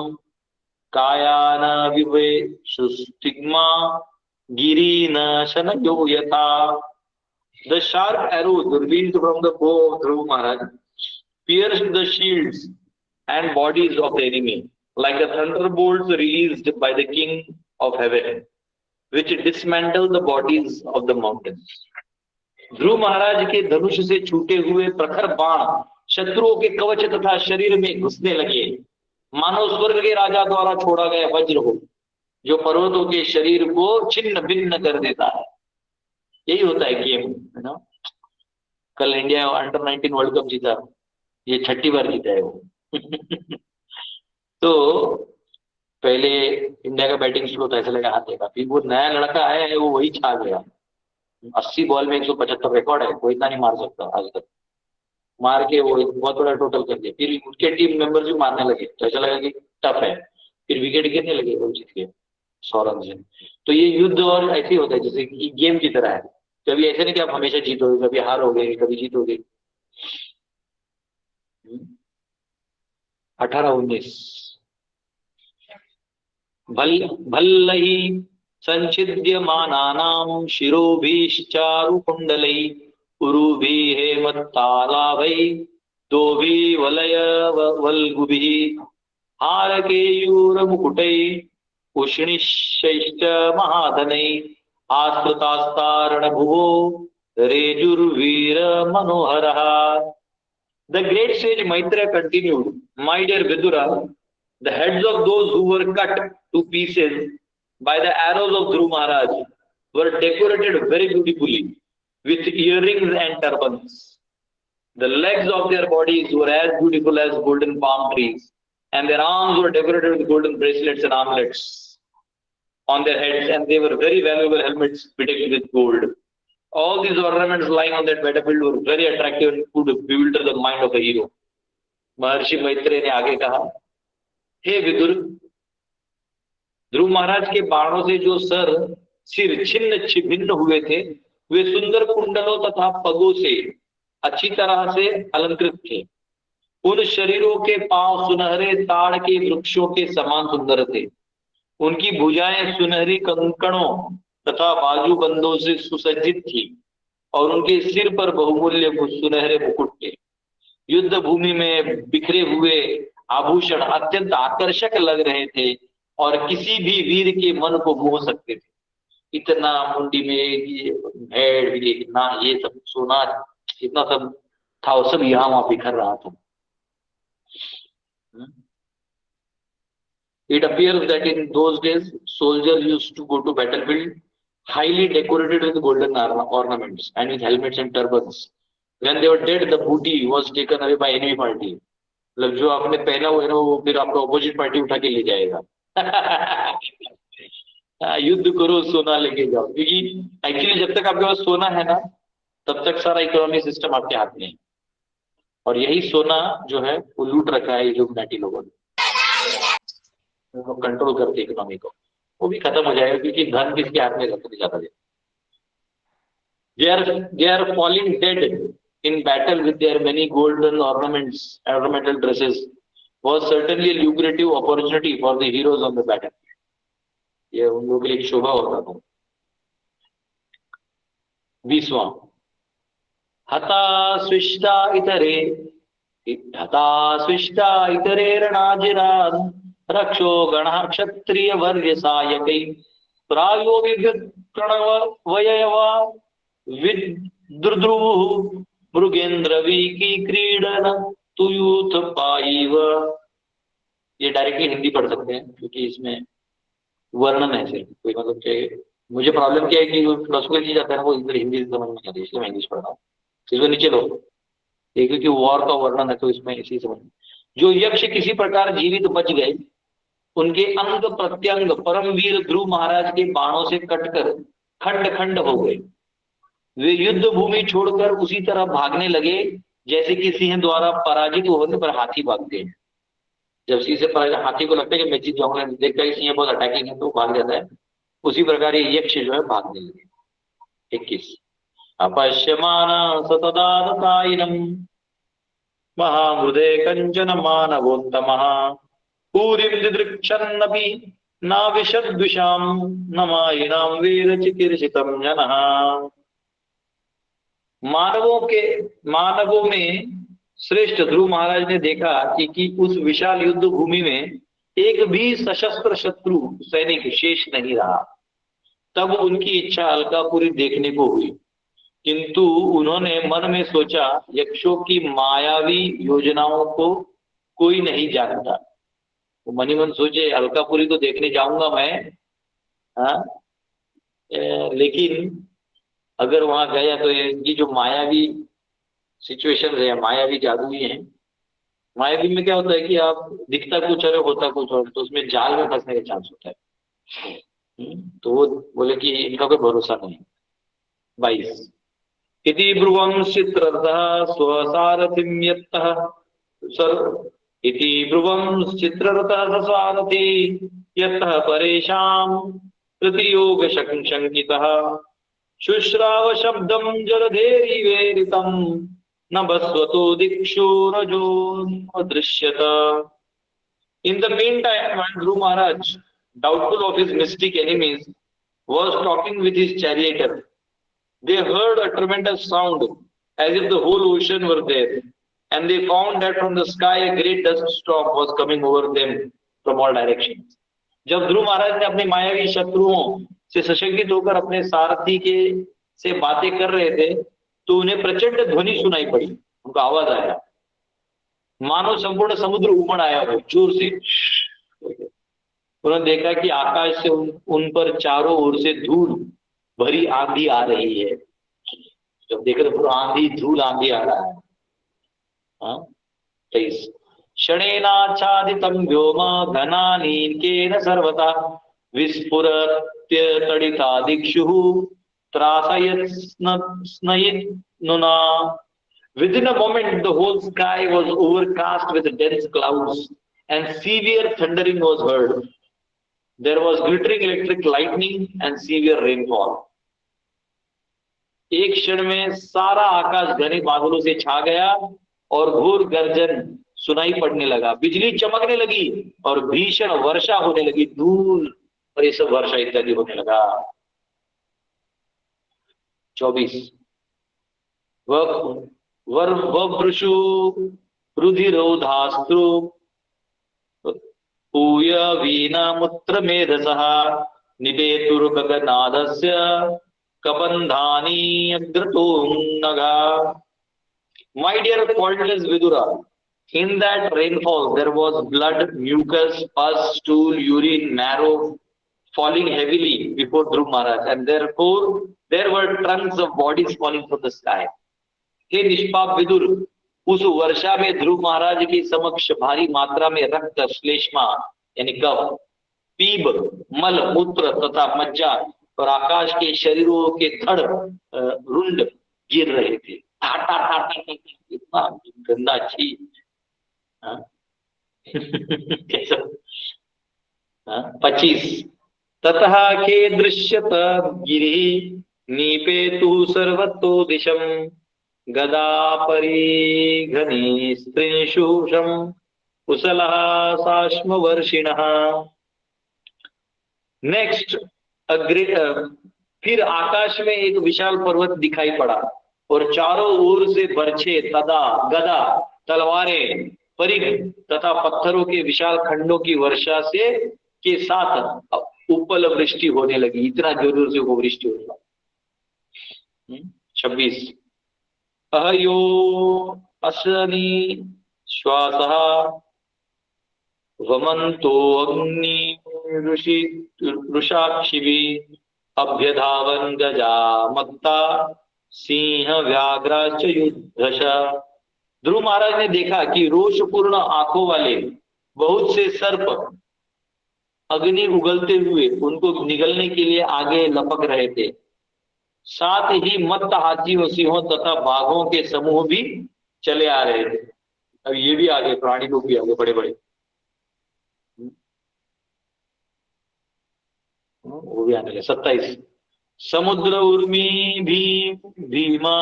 Speaker 2: कायान विवेशुस्तिग्मा गिरीन शनयो यथा। The sharp arrows released from the bow of Dhruv Maharaj pierced the shields and bodies of the enemy, like the thunderbolts released by the King of Heaven, which dismantled the bodies of the mountains. ध्रुव महाराज के धनुष से छूटे हुए प्रखर बाण शत्रुओं के कवच तथा शरीर में घुसने लगे, मानो स्वर्ग के राजा द्वारा छोड़ा गया वज्र हो, जो पर्वतों के शरीर को छिन्न भिन्न कर देता है। यही होता है गेम, है ना। कल इंडिया अंडर 19 वर्ल्ड कप जीता, ये 6ठी बार जीता है वो। तो पहले इंडिया का बैटिंग स्लो था, ऐसा लगा हाथ देगा, फिर वो नया लड़का है, वो वही छा गया। 80 बॉल में 175 रिकॉर्ड है, कोई इतना नहीं मार सकता आज तक। मार के वो बहुत बड़ा टोटल कर दिया। फिर उसके टीम मेंबर्स भी मारने लगे, तो ऐसा लगा कि टफ है, फिर विकेट गिरने लगे, वो जीत गए 100 रन से। तो ये युद्ध और ऐसे ही होता है, जैसे कि गेम की तरह है। कभी ऐसे नहीं कि आप हमेशा जीतोगे, कभी हारोगे, कभी जीतोगे। 18-19 भल्लहि संचिद्यमानानां शिरोभिश्चारुकुण्डलै उरुभिः हेमत्तालाभै दोभिः वलयवल्गुभिः हारकेयूरमुकुटै उष्णिशैश्च महाधनैः आश्रितास्तारणभुवो रेजुर्वीर मनोहरः। The great sage Maitreya continued, "My dear Vidura, the heads of those who were cut to pieces by the arrows of Dhruv Maharaj were decorated very beautifully with earrings and turbans. The legs of their bodies were as beautiful as golden palm trees, and their arms were decorated with golden bracelets and armlets on their heads, and they were very valuable helmets bedecked with gold. All these ornaments lying on that battlefield were very attractive and could bewilder the mind of a hero." महर्षि मैत्रेय ने आगे कहा, हे विदुर, ध्रुव महाराज के बाणों से जो सिर छिन्न भिन्न हुए थे, वे सुंदर कुंडलों तथा पगों से अच्छी तरह से अलंकृत थे। उन शरीरों के पांव सुनहरे ताड़ के वृक्षों के समान सुंदर थे। उनकी भुजाएं सुनहरी कंकणों तथा बाजूबंदों से सुसज्जित थी, और उनके सिर पर बहुमूल्य सुनहरे मुकुट थे। युद्ध भूमि में बिखरे हुए आभूषण अत्यंत आकर्षक लग रहे थे और किसी भी वीर के मन को मोह सकते थे। इतना मुंडी में भेड़ इतना ये सब सोना इतना सब था, वो सब यहाँ वहां बिखर रहा था। It appears that in those days soldiers used to go to battlefield highly decorated with golden ornaments and with helmets and turbans. When they were dead, the booty was taken away by enemy party. मतलब जो आपने पहना हुआ है ना, वो फिर आपका ऑपोजिट पार्टी उठा के ले जाएगा। युद्ध करो, सोना लेके जाओ, क्योंकि एक्चुअली जब तक आपके पास सोना है ना, तब तक सारा इकोनॉमिक सिस्टम आपके हाथ में है। और यही सोना जो है वो लूट रखा है जो नाटी लोगों ने, कंट्रोल करते इकोनॉमी को। वो भी खत्म हो जाएगा, क्योंकि धन किसके हाथ में रखते जाता है। They are falling dead in battle with their many golden ornamental dresses was certainly a lucrative opportunity for the heroes on the battlefield. ये उन लोगों के लिए शोभा होता था। 20वां हता स्विष्टा इतरे रणाजिरान् रक्षो गणः क्षत्रिय वर्य सायकै प्रायो विप्रणव वयवा विद्रुद्रुवुः मृगेंद्र वीकी क्रीडन तुयूथ पाइव। ये डायरेक्टली हिंदी पढ़ सकते हैं, क्योंकि इसमें वर्णन है सिर्फ, कोई मतलब कि मुझे प्रॉब्लम क्या है कि फिलोसफी की जाता है ना, वो इधर हिंदी से समझ में आती है, इसलिए मैं इंग्लिश पढ़ रहा हूँ। इसमें नीचे लो, क्योंकि वॉर का वर्णन है, तो इसमें इसी समझ में। जो यक्ष किसी प्रकार जीवित बच गए, उनके अंग प्रत्यंग परमवीर ध्रुव महाराज के बाणों से कटकर खंड खंड हो गए। वे युद्ध भूमि छोड़कर उसी तरह भागने लगे जैसे कि सिंह द्वारा पराजित होने पर हाथी भागते हैं। जब सिंह से हाथी को लगता है कि मैं जीत जाऊंगा, देखता है सिंह बहुत अटैकिंग है तो भाग जाता है, उसी प्रकार ये यक्ष जो है भागने लगे। 21 अपश्यमान सतदाताइनम महामृदे कंचन मानवोत्तमः पूरीं दिदृक्षन्नपि नाविशद्विषां नमायिनां वेद चिकीर्षितं जनः। मानवों में श्रेष्ठ ध्रुव महाराज ने देखा कि उस विशाल युद्ध भूमि में एक भी सशस्त्र शत्रु सैनिक शेष नहीं रहा। तब उनकी इच्छा अलकापुरी देखने को हुई, किंतु उन्होंने मन में सोचा यक्षों की मायावी योजनाओं को कोई नहीं जानता। तो मनी मन सोचे अलकापुरी तो देखने जाऊंगा मैं, हाँ, लेकिन अगर वहां गया तो ये जो मायावी सिचुएशन है, मायावी जादू ही है। मायावी में क्या होता है कि आप दिखता कुछ और होता कुछ और, तो उसमें जाल में फंसने का चांस होता है। तो वो बोले कि इनका कोई भरोसा नहीं। 22 इति ब्रुवं चित्ररथः स्वसारथिं यत्तः इति ब्रुवं चित्ररथः स्वसारथि यत्तः परेषां प्रतियोग शंकितः शुश्राव शब्दं जलधेरिवेरितं न बस्वतो दिक्षु रजो दृश्यत। In the meantime, when Dhruv Maharaj, doubtful of his mystic enemies, was talking with his charioteer, they heard a tremendous sound as if the whole ocean were there, and they found that from the sky a great dust storm was coming over them from all directions. जब ध्रुव महाराज ने अपने मायावी शत्रुओं से सशंकित होकर अपने सारथी के से बातें कर रहे थे, तो उन्हें प्रचंड ध्वनि सुनाई पड़ी। उनका आवाज आया मानो संपूर्ण समुद्र उमड़ आया हो जोर से। उन्होंने देखा कि आकाश से उन पर चारों ओर से धूल भरी आंधी आ रही है। जब देखा तो पूरा आंधी, धूल आंधी आ रहा है। हाँ, 23 क्षणेनाच्छादितं व्योम घनानीकेन सर्वथा विस्फुरत्य तडिता दिक्षुः त्रासयत् स्नयिनुना। Within a moment, the whole sky was overcast with dense clouds, and severe thundering was heard. There was glittering electric lightning and severe rainfall. एक क्षण में सारा आकाश घने बादलों से छा गया और घोर गर्जन सुनाई पड़ने लगा, बिजली चमकने लगी और भीषण वर्षा होने लगी, धूल और ये सब वर्षा इत्यादि होने लगा। 24 ववृषु रुधिरोधास्त्रु पूय वीणामुत्र मेधसः निपेतुर्गगनादस्य कबन्धानि अग्रतोन्नगा। My dear faultless Vidura, in that rainfall there was blood, mucus, pus, stool, urine, marrow falling heavily before Dhruv Maharaj, and therefore there were trunks of bodies falling from the sky. हे निष्पाप विदुर, उस वर्षा में ध्रुव महाराज के समक्ष भारी मात्रा में रक्त, श्लेष्मा यानी कफ, पीब, मल, मूत्र तथा मज्जा और आकाश के शरीरों के धड़ रुंड गिर रहे थे। इतना गंदा चीज। 25 ततः के दृश्यत गिरि नीपेतु सर्वतो दिशम गदा परिघनी स्त्रिंशुषम कुशलः साश्म वर्षिणः। नेक्स्ट फिर आकाश में एक विशाल पर्वत दिखाई पड़ा और चारों ओर से बर्छे, तदा, गदा, तलवारें, परिघ तथा पत्थरों के विशाल खंडों की वर्षा से के साथ उपल वृष्टि होने लगी। इतना जोर से वो वृष्टि होने लगी। 26 अहयो असनी श्वासः वमन्तो अग्नि ऋषाक्षिभिः अभ्यधावन् गजा मत्ता सिंह व्याघ्राश्च युद्धश। ध्रुव महाराज ने देखा कि रोषपूर्ण आंखों वाले बहुत से सर्प अग्नि उगलते हुए उनको निगलने के लिए आगे लपक रहे थे। साथ ही मत्त हाथियों, सिंहों तथा बाघों के समूह भी चले आ रहे थे। अब ये भी आगे, प्राणी लोग भी आगे, बड़े बड़े वो भी आने लगे। 27 समुद्र उर्मी भीमा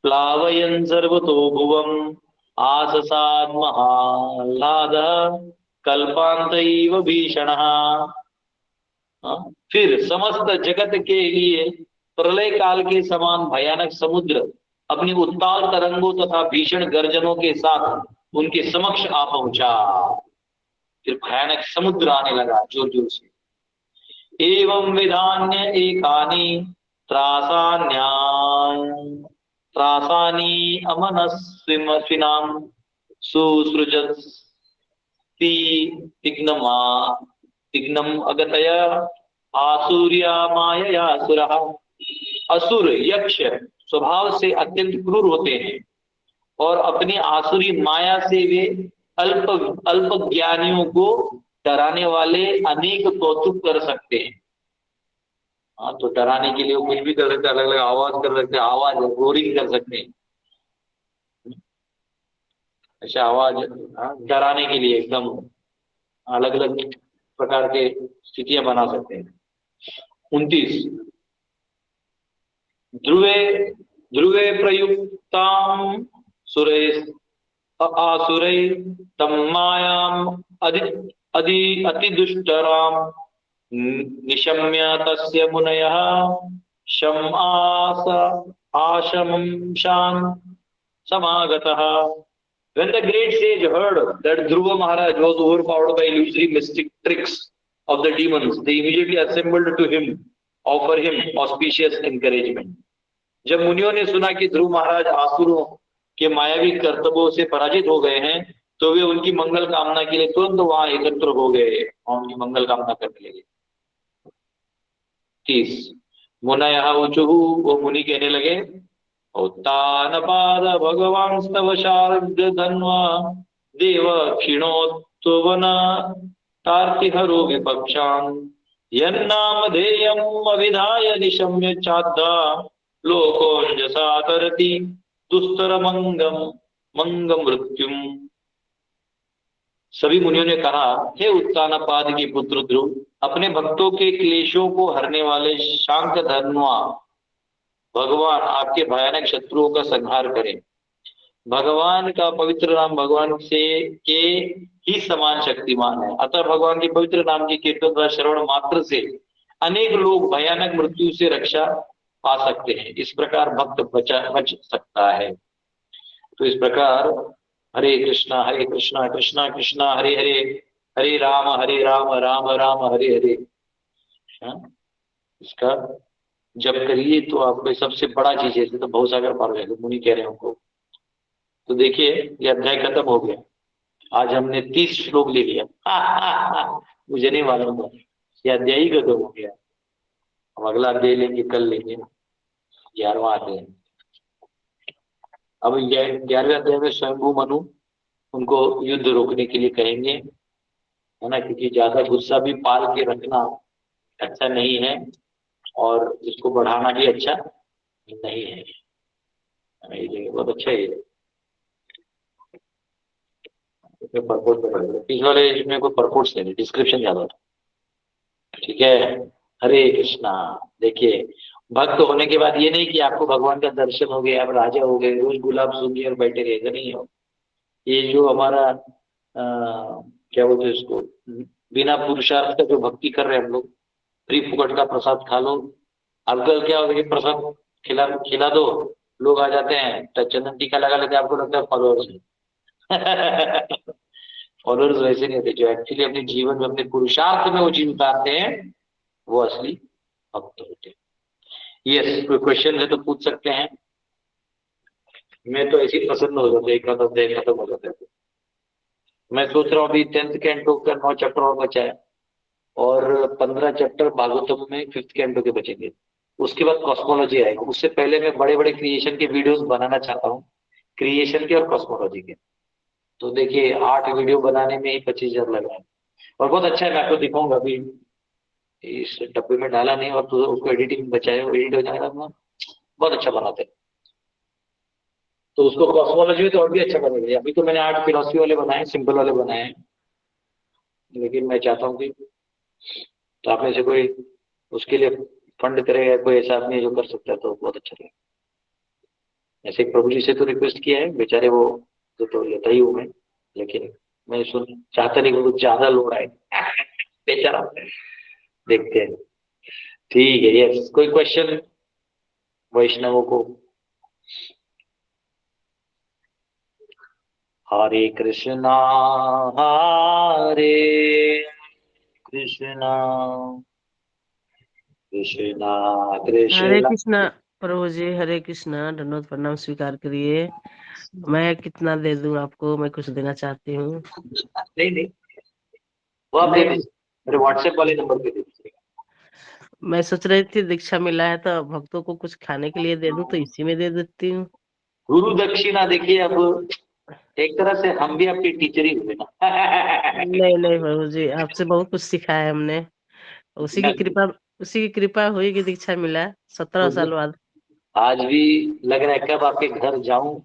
Speaker 2: प्लावयन् सर्वतो भुवम् आससाद महालाद कल्पांतैव भीषणः। फिर समस्त जगत के लिए प्रलय काल के समान भयानक समुद्र अपनी उत्ताल तरंगों तथा भीषण गर्जनों के साथ उनके समक्ष आ पहुंचा। फिर भयानक समुद्र आने लगा जोर जोर से। एवं विधान्य एकानि त्रासानि अमनस्विनां सुसृजति तिग्नम अगतय आसूर्या माययासुरः। असुर यक्ष स्वभाव से अत्यंत क्रूर होते हैं और अपनी आसुरी माया से वे अल्प ज्ञानियों को डराने वाले अनेक कौतुक कर सकते हैं। हाँ, तो डराने के लिए वो कुछ भी कर सकते हैं, अलग अलग आवाज कर सकते हैं, आवाज रोरिंग कर सकते हैं, ऐसा आवाज डराने के लिए एकदम अलग अलग प्रकार के स्थितियां बना सकते हैं। 29 ध्रुवे प्रयुक्तां सुरै आसुरै तम मायाम अतिदुष्टराम निशम्य तस्य मुनयः आशंशान समागतः। When the great sage heard that Dhruva Maharaj was overpowered by illusory mystic tricks of the demons, they immediately assembled to him, offer him auspicious encouragement. जब मुनियों ने सुना कि ध्रुव महाराज आसुरों के मायावी कर्तव्यों से पराजित हो गए हैं, तो वे उनकी मंगल कामना के लिए तुरंत वहां एकत्र हो गए और उनकी मंगल कामना करने लगे। 30 मुनयः ऊचुः, वो मुनि कहने लगे, उत्तानपाद भगवान स्तव शार्द धन्वा देव क्षीणोत्वन तार्तिहरो विपक्षान् यन्नामधेयम् अविधाय निशम्य चाद्धा लोकोञ्जसा तरति दुस्तर मंग मृत्युम। सभी मुनियों ने कहा, हे उत्तानपाद के पुत्र ध्रुव, अपने भक्तों के क्लेशों को हरने वाले शांत धन्वा भगवान आपके भयानक शत्रुओं का संहार करें। भगवान का पवित्र नाम भगवान से के ही समान शक्तिमान है, अतः भगवान के पवित्र नाम के कीर्तन व श्रवण मात्र से अनेक लोग भयानक मृत्यु से रक्षा पा सकते हैं। इस प्रकार भक्त बच सकता है। तो इस प्रकार हरे कृष्णा कृष्णा कृष्णा हरे हरे, हरे राम राम राम हरे हरे, इसका जब करिए तो आपको सबसे बड़ा चीज है, तो बहुत सागर पार हो जाएगा। मुनि कह रहे हैं उनको। तो देखिए ये अध्याय खत्म हो गया। आज हमने 30 श्लोक ले लिया। मुझे नहीं मालूम था ये अध्याय ही खत्म हो गया। अब अगला अध्याय लेंगे, कल लेंगे 11वां अध्याय। अब 11वें अध्याय में स्वयंभू मनु उनको युद्ध रोकने के लिए कहेंगे, है ना, क्योंकि ज्यादा गुस्सा भी पाल के रखना अच्छा नहीं है और इसको बढ़ाना भी अच्छा नहीं है। बहुत अच्छा है। इस वाले इसमें कोई परपोर्ट्स नहीं, डिस्क्रिप्शन ज्यादा था। ठीक है, हरे कृष्णा। देखिए भक्त होने के बाद ये नहीं कि आपको भगवान का दर्शन हो गया, आप राजा हो गए, रोज गुलाब सूंघिए और बैठे रहेगा, नहीं हो। ये जो हमारा क्या बोलते हैं इसको, बिना पुरुषार्थ का जो भक्ति कर रहे हैं हम लोग, फ्री फुकट का प्रसाद खा लो। आजकल क्या होगा कि प्रसाद खिला दो, लोग आ जाते हैं, चंदन टीका लगा लेते हैं, आपको लगता है फॉलोअर्स फॉलोअर्स वैसे नहीं होते। जो एक्चुअली अपने जीवन में अपने पुरुषार्थ में वो चीज उतारते हैं, वो असली भक्त होते हैं। यस, कोई क्वेश्चन है तो पूछ सकते हैं। मैं तो ऐसे ही प्रसन्न हो जाता, एक अध्याय खत्म हो जाता है। मैं सोच रहा हूँ अभी 10th कैंटो का 9 चैप्टर और बचा है और 15 चैप्टर भागवतम में 5th कैंटो के बचेंगे। उसके बाद कॉस्मोलॉजी आएगा। उससे पहले मैं बड़े बड़े क्रिएशन के वीडियोस बनाना चाहता हूँ, क्रिएशन के और कॉस्मोलॉजी के। तो देखिए 8 वीडियो बनाने में ही 25,000 लगा है और बहुत अच्छा है। मैं आपको दिखाऊंगा, अभी इस डब्बे में डाला नहीं और तो उसको एडिटिंग बचाए, एडिट हो जाएगा, बहुत अच्छा बनाते हैं। तो उसको कॉस्मोलॉजी में तो और भी अच्छा बनेगा। अभी तो मैंने 8 फिलॉसफी वाले बनाए, सिंपल वाले बनाए हैं, लेकिन मैं चाहता हूँ कि तो आप में से कोई उसके लिए फंड करेगा कोई ऐसा आदमी है जो कर सकता है तो बहुत अच्छा रहेगा। ऐसे प्रभु जी से तो रिक्वेस्ट किया है, बेचारे वो तो लेता ही हूँ मैं, लेकिन मैं सुन चाहता नहीं कि कुछ ज्यादा लोड आए बेचारा। देखते हैं। ठीक है, यस, कोई क्वेश्चन वैष्णवों को? हरे कृष्णा हरे कृष्णा कृष्णा
Speaker 7: हरे
Speaker 2: कृष्णा।
Speaker 7: कृष्णा प्रभु जी, हरे कृष्णा, दंडवत प्रणाम स्वीकार करिए। मैं कितना दे दूं आपको? मैं कुछ देना चाहती हूँ।
Speaker 2: नहीं नहीं, वो आप दे
Speaker 7: नहीं,
Speaker 2: दीजिए, मेरे व्हाट्सएप वाले नंबर पे दे दीजिएगा।
Speaker 7: मैं सोच रही थी दीक्षा मिला है तो भक्तों को कुछ खाने के लिए दे दूं, तो इसी में दे देती हूँ।
Speaker 2: गुरु दक्षिणा देखिए, अब एक तरह से हम भी आपके टीचर ही हुए ना।
Speaker 7: नहीं नहीं प्रभु जी, आपसे बहुत कुछ सीखा है हमने। उसी की कृपा हुई कि दीक्षा मिला 17 साल बाद।
Speaker 2: आज भी लग रहा है कब आपके घर जाऊं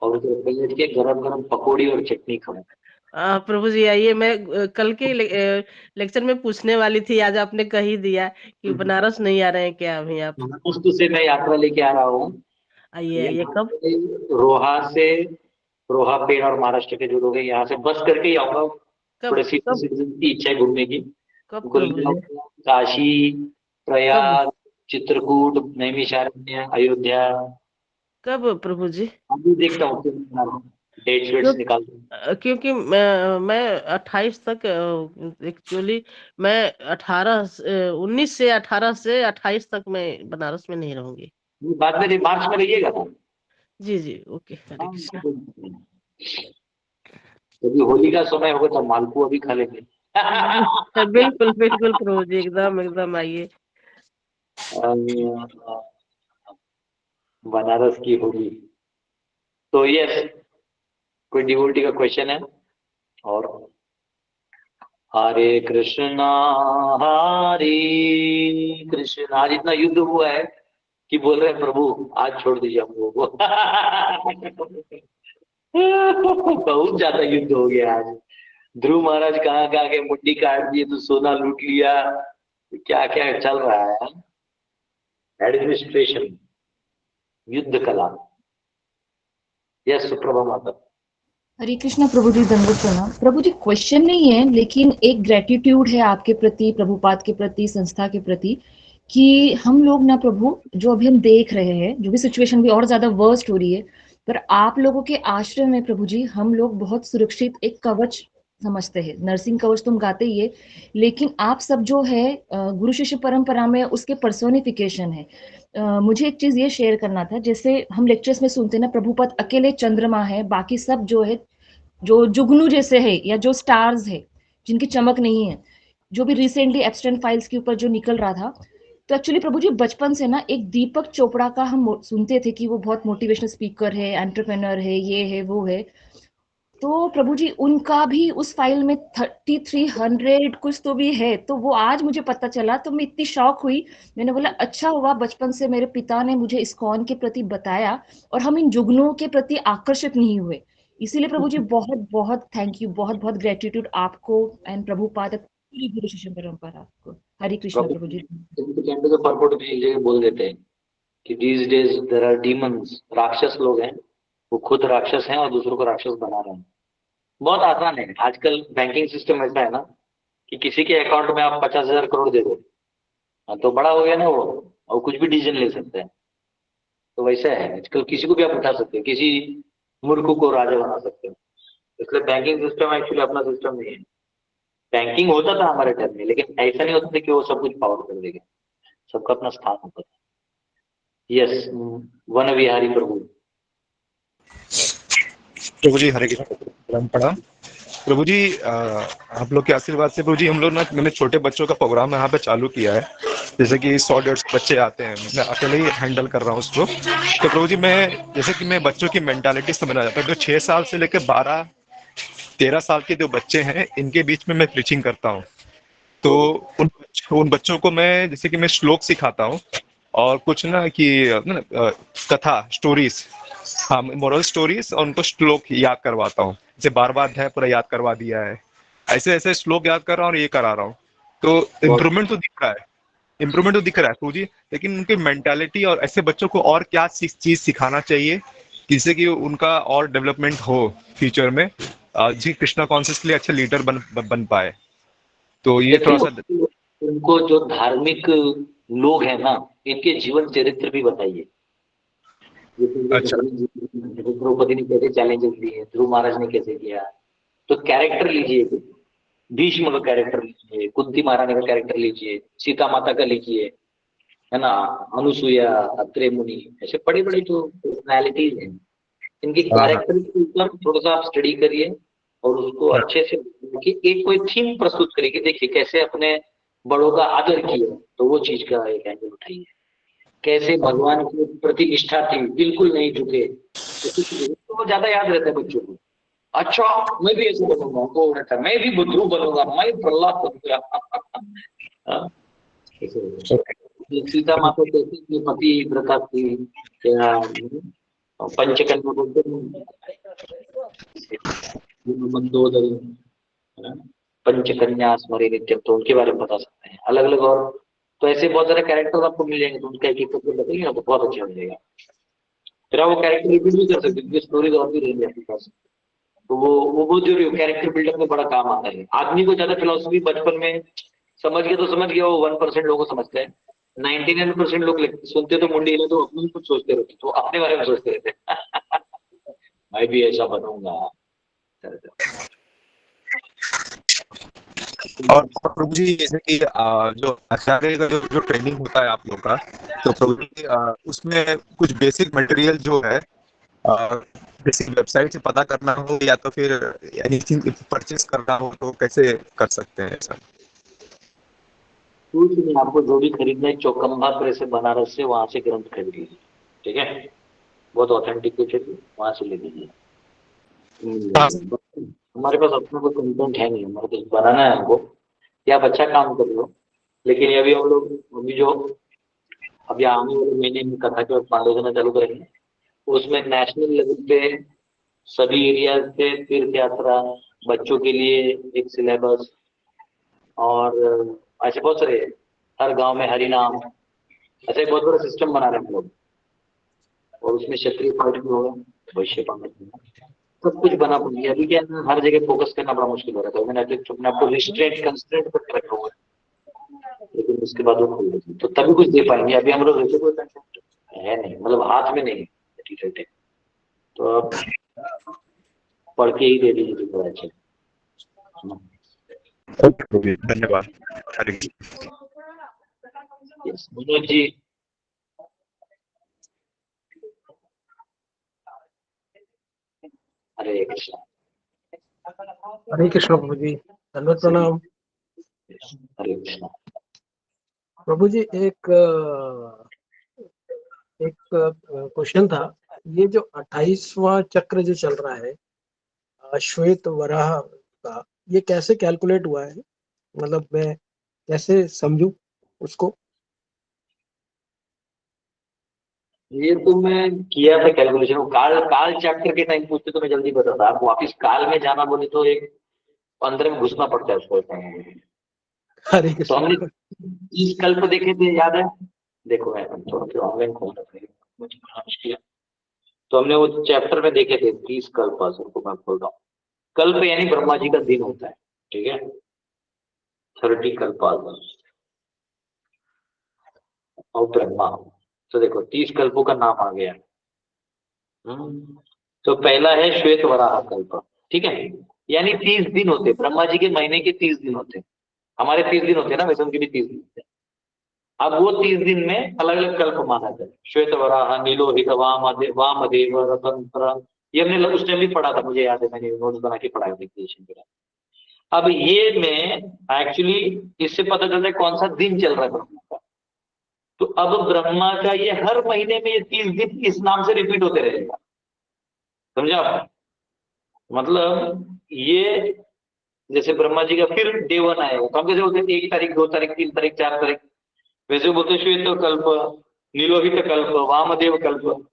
Speaker 2: और उधर बैठ के गरम गरम पकौड़ी और चटनी खाऊं।
Speaker 7: प्रभु जी आइए, मैं कल के लेक्चर में पूछने वाली थी, आज आपने कह ही दिया कि बनारस नहीं आ रहे हैं क्या अभी आप?
Speaker 2: महाराष्ट्र से मैं यात्रा लेके आ रहा हूँ।
Speaker 7: आइए आइए,
Speaker 2: यहाँ
Speaker 7: कब?
Speaker 2: से रोहा पेड़ और महाराष्ट्र के जो लोग हैं यहाँ से बस करके ही आऊंगा।
Speaker 7: कब
Speaker 2: थोड़ी सी
Speaker 7: कब
Speaker 2: की इच्छा है घूमने की।
Speaker 7: कब प्रभु जी?
Speaker 2: गुलमर्ग, काशी,
Speaker 7: कब
Speaker 2: प्रयाग, चित्रकूट, नैमिषारण्य, अयोध्या।
Speaker 7: कब प्रभु जी?
Speaker 2: अभी देखता हूँ डेट्स वेट्स
Speaker 7: क्यों?
Speaker 2: निकाल।
Speaker 7: क्योंकि मैं 28 तक, एक्चुअली मैं 19 से 28 तक मैं बनारस में नहीं रहूंगी।
Speaker 2: बाद में मार्च में रहिएगा ना।
Speaker 7: जी जी, ओके, हरे कृष्णा।
Speaker 2: कभी होली का समय होगा तो मालपुआ भी खा लेंगे।
Speaker 7: बिल्कुल बिल्कुल प्रभु जी, एकदम एकदम आइए।
Speaker 2: बनारस की होली तो यस, कोई डिवोटी का क्वेश्चन है? और हरे कृष्णा आज इतना युद्ध हुआ है कि बोल रहे हैं प्रभु आज छोड़ दीजिए हम लोगों को। बहुत ज्यादा युद्ध हो गया आज। ध्रुव महाराज कहाँ कहाँ के मुट्ठी काट दिए, तो सोना लूट लिया, क्या क्या चल रहा है। एडमिनिस्ट्रेशन, युद्ध कला। यस, सुप्रभा माता।
Speaker 8: हरे कृष्णा प्रभु जी, दंडवत प्रणाम। प्रभु जी, क्वेश्चन नहीं है लेकिन एक ग्रेटिट्यूड है आपके प्रति, प्रभुपाद के प्रति, संस्था के प्रति, कि हम लोग ना प्रभु, जो अभी हम देख रहे हैं, जो भी सिचुएशन भी और ज्यादा वर्स्ट हो रही है, पर आप लोगों के आश्रय में प्रभु जी हम लोग बहुत सुरक्षित एक कवच समझते हैं। नरसिंह कवच तुम गाते ही है, लेकिन आप सब जो है गुरु शिष्य परंपरा में उसके पर्सोनिफिकेशन है। मुझे एक चीज ये शेयर करना था, जैसे हम लेक्चर्स में सुनते हैं ना, प्रभुपद अकेले चंद्रमा है, बाकी सब जो है जो जुगनू जैसे है या जो स्टार्स है जिनकी चमक नहीं है, जो भी रिसेंटली एब्स्टेंट फाइल्स के ऊपर जो निकल रहा था। तो एक्चुअली प्रभु जी बचपन से ना एक दीपक चोपड़ा का हम सुनते थे कि वो बहुत मोटिवेशनल स्पीकर है, एंटरप्रेन्योर है, ये है वो है। तो प्रभु जी उनका भी उस फाइल में 3300 कुछ तो भी है, तो वो आज मुझे पता चला तो मैं इतनी शॉक हुई। मैंने बोला अच्छा हुआ बचपन से मेरे पिता ने मुझे इस्कॉन के प्रति बताया और हम इन जुगनुओं के प्रति आकर्षित नहीं हुए। इसीलिए प्रभु जी बहुत बहुत थैंक यू, बहुत बहुत ग्रेटिट्यूड आपको एंड प्रभुपाद पूरी गुरु शिष्य परंपरा आपको। हरे कृष्णा प्रभु जी।
Speaker 2: तो परपोर्ट में एक जगह बोल देते हैं कि these days there are demons, राक्षस लोग हैं, वो खुद राक्षस हैं और दूसरों को राक्षस बना रहे हैं। बहुत आसान है, आजकल बैंकिंग सिस्टम ऐसा है ना कि किसी के अकाउंट में आप 50,000 करोड़ दे दो, हाँ, तो बड़ा हो गया ना वो, और कुछ भी डिसीजन ले सकते हैं। तो वैसा है, आजकल किसी को भी आप उठा सकते हैं, किसी मूर्ख को राजा बना सकते हैं। इसलिए बैंकिंग सिस्टम एक्चुअली अपना सिस्टम नहीं है। बैंकिंग होता था हमारे टाइम में, लेकिन ऐसा नहीं होता था कि वो सब कुछ पावर कर देगा, सबका अपना स्थान होता था। यस, वन विहारी प्रभु।
Speaker 9: प्रभु जी हरे कृष्ण प्रणाम। प्रभु जी आप लोग के आशीर्वाद से प्रभु जी हम लोग ना, मैंने छोटे बच्चों का प्रोग्राम यहाँ पे चालू किया है, जैसे कि 100-150 बच्चे आते हैं, मैं अकेले ही हैंडल कर रहा हूँ उसको। तो प्रभु जी मैं जैसे कि मैं बच्चों की मेंटालिटी समझना चाहता हूँ। जो 6 साल से लेकर 12-13 साल के जो बच्चे हैं, इनके बीच में मैं प्रीचिंग करता हूँ। तो उन बच्चों को मैं जैसे कि मैं श्लोक सिखाता हूँ और कुछ ना कि कथा स्टोरीज, हाँ मोरल स्टोरीज, और उनको श्लोक याद करवाता हूँ। जैसे 12 अध्याय पूरा याद करवा दिया है, ऐसे ऐसे श्लोक याद कर रहा हूँ और ये करा रहा हूँ। तो इम्प्रूवमेंट तो दिख रहा है, इम्प्रूवमेंट तो दिख रहा है प्रभु जी, लेकिन उनकी मेंटालिटी और ऐसे बच्चों को और क्या चीज सिखाना चाहिए जिससे कि उनका और डेवलपमेंट हो फ्यूचर में, जी कृष्णा कॉन्शियसली अच्छे लीडर बन पाए। तो ये थोड़ा सा
Speaker 2: उनको जो धार्मिक लोग हैं ना, इनके जीवन चरित्र भी बताइए।
Speaker 9: अच्छा।
Speaker 2: द्रौपदी ने कैसे चैलेंजेस दिए, ध्रुव महाराज ने कैसे किया, तो कैरेक्टर लीजिए, भीष्म का कैरेक्टर लीजिए, कुंती महारानी का कैरेक्टर लीजिए, सीता माता का लीजिए, है ना, अनुसुईया, अत्रे मुनि, ऐसे बड़े बड़े जो पर्सनैलिटीज हैं, इनके
Speaker 9: हाँ।
Speaker 2: कैरेक्टर के ऊपर थोड़ा सा आप स्टडी करिए और उसको
Speaker 9: हाँ।
Speaker 2: अच्छे से कि एक कोई थीम प्रस्तुत करिए कि देखिए कैसे अपने बड़ों का आदर किया, तो वो चीज का एक एंगल उठाइए। कैसे भगवान के प्रति निष्ठा थी, बिल्कुल नहीं झुके, तो वो ज्यादा याद रहता है बच्चों को। अच्छा मैं भी ऐसे बनूंगा, वो रहता है मैं भी बुद्धू बनूंगा, मैं प्रहलाद बनूंगा। हाँ, सीता माता कैसे की पति व्रता थी, क्या पंचकन्या बोलते मंदोदरी, पंचकन्या स्मरे नित्यम, तो उनके बारे में बता सकते हैं अलग अलग। और तो ऐसे बहुत सारे कैरेक्टर आपको मिल जाएंगे, तो उनका एक एक बताइए ना, तो बहुत अच्छा हो जाएगा। फिर आप वो कैरेक्टर रिपीट भी कर सकते हैं, स्टोरीज और भी रहेंगी आपके पास। तो वो बहुत जरूरी है, कैरेक्टर बिल्डअप में बड़ा काम आता है। आदमी को ज्यादा फिलोसफी बचपन में समझ गया तो समझ गया, वो 1% लोगों को समझते हैं। 99% लोग सुनते तो मुंडी हिला, तो अपने कुछ सोचते रहते, तो अपने बारे में सोचते रहते। मैं भी ऐसा बनूंगा।
Speaker 9: और प्रभु जी जैसे कि जो आचार्य का जो ट्रेनिंग होता है आप लोग का, तो प्रभु जी उसमें कुछ बेसिक मटेरियल जो है बेसिक वेबसाइट से पता करना हो या तो फिर एनीथिंग परचेस करना हो, तो कैसे कर सकते हैं सर?
Speaker 2: कुछ नहीं, आपको जो भी खरीदना है चौकम्बा प्रेस से बनारस से, वहां से ग्रंथ खरीद लीजिए, ठीक है, बहुत ऑथेंटिकेटेड, वहां से ले लीजिए। हमारे पास अपना कोई कंटेंट है नहीं, हमारे पास बनाना है हमको, या आप अच्छा काम कर लो। लेकिन अभी हम लोग अभी आने वाले महीने में कथा के फाउंडेशन चालू करेंगे, उसमें नेशनल लेवल पे सभी एरिया पे तीर्थ यात्रा, बच्चों के लिए एक सिलेबस, और ऐसे बहुत सारे, हर गांव में हरि नाम, ऐसे बहुत बड़ा सिस्टम बना रहे हैं हम लोग। और उसमें क्षत्रिय पाठ भी होगा, वैश्य पाठ भी होगा, सब कुछ बना पड़ेगा। अभी क्या है ना, हर जगह फोकस करना बड़ा मुश्किल हो रहा था, मैंने अपने आपको रिस्ट्रेंट कंस्ट्रेंट पर रखा हुआ है, लेकिन उसके बाद वो खोल देती तो तभी कुछ दे पाएंगे। अभी हम लोग वैसे कोई कंटेंट है नहीं, मतलब हाथ में नहीं है, तो आप पढ़ के ही दे दीजिए तो अच्छा।
Speaker 9: धन्यवाद। हरे
Speaker 2: मनोज जी, हरे कृष्ण।
Speaker 10: हरे कृष्ण प्रभु जी, धन्यवाद प्रणाम।
Speaker 2: हरे कृष्ण
Speaker 10: प्रभु जी, एक क्वेश्चन था। ये जो 28वां चक्र जो चल रहा है श्वेत वराह का, ये कैसे कैलकुलेट हुआ है? मतलब मैं कैसे समझूं उसको?
Speaker 2: ये तो मैं किया था कैलकुलेशन, काल काल चक्र के टाइम पूछते तो मैं जल्दी बताता। आप वापिस काल में जाना बोले तो एक अंदर में घुसना पड़ता है उसको।
Speaker 10: हरे
Speaker 2: तो हमने
Speaker 10: कृष्ण।
Speaker 2: 30 कल्प देखे थे, याद है? देखो मैं थोड़ा ऑनलाइन खोल रहा था, तो हमने वो चैप्टर में देखे थे 30 कल्प। को मैं खोल रहा हूँ। कल्प यानी ब्रह्मा जी का दिन होता है, ठीक है, 30 कल्प और ब्रह्मा। तो देखो 30 कल्पों का नाम आ गया। तो पहला है श्वेत वराह कल्प, ठीक है, यानी 30 दिन होते, ब्रह्मा जी के महीने के 30 दिन होते, हमारे 30 दिन होते हैं ना, वैसे उनके भी 30 दिन होते हैं। अब वो 30 दिन में अलग अलग कल्प माना जाए, श्वेत वराह, नीलोहित, वामदेव, रतंत्र, ये हमने उस टाइम भी पढ़ा था, मुझे याद है, मैंने नोट्स बना के पढ़ा था। अब ये में एक्चुअली इससे पता चलता है कौन सा दिन चल रहा है ब्रह्मा का। तो अब ब्रह्मा का ये हर महीने में ये 30 दिन इस नाम से रिपीट होते रहेगा, समझा आप? मतलब ये जैसे ब्रह्मा जी का फिर डे 1 आएगा, तो हम कैसे बोलते हैं 1 तारीख, 2 तारीख, 3 तारीख, 4 तारीख, वैसे बोलते श्वेत कल्प, नीलोहित कल्प, वामदेव कल्प।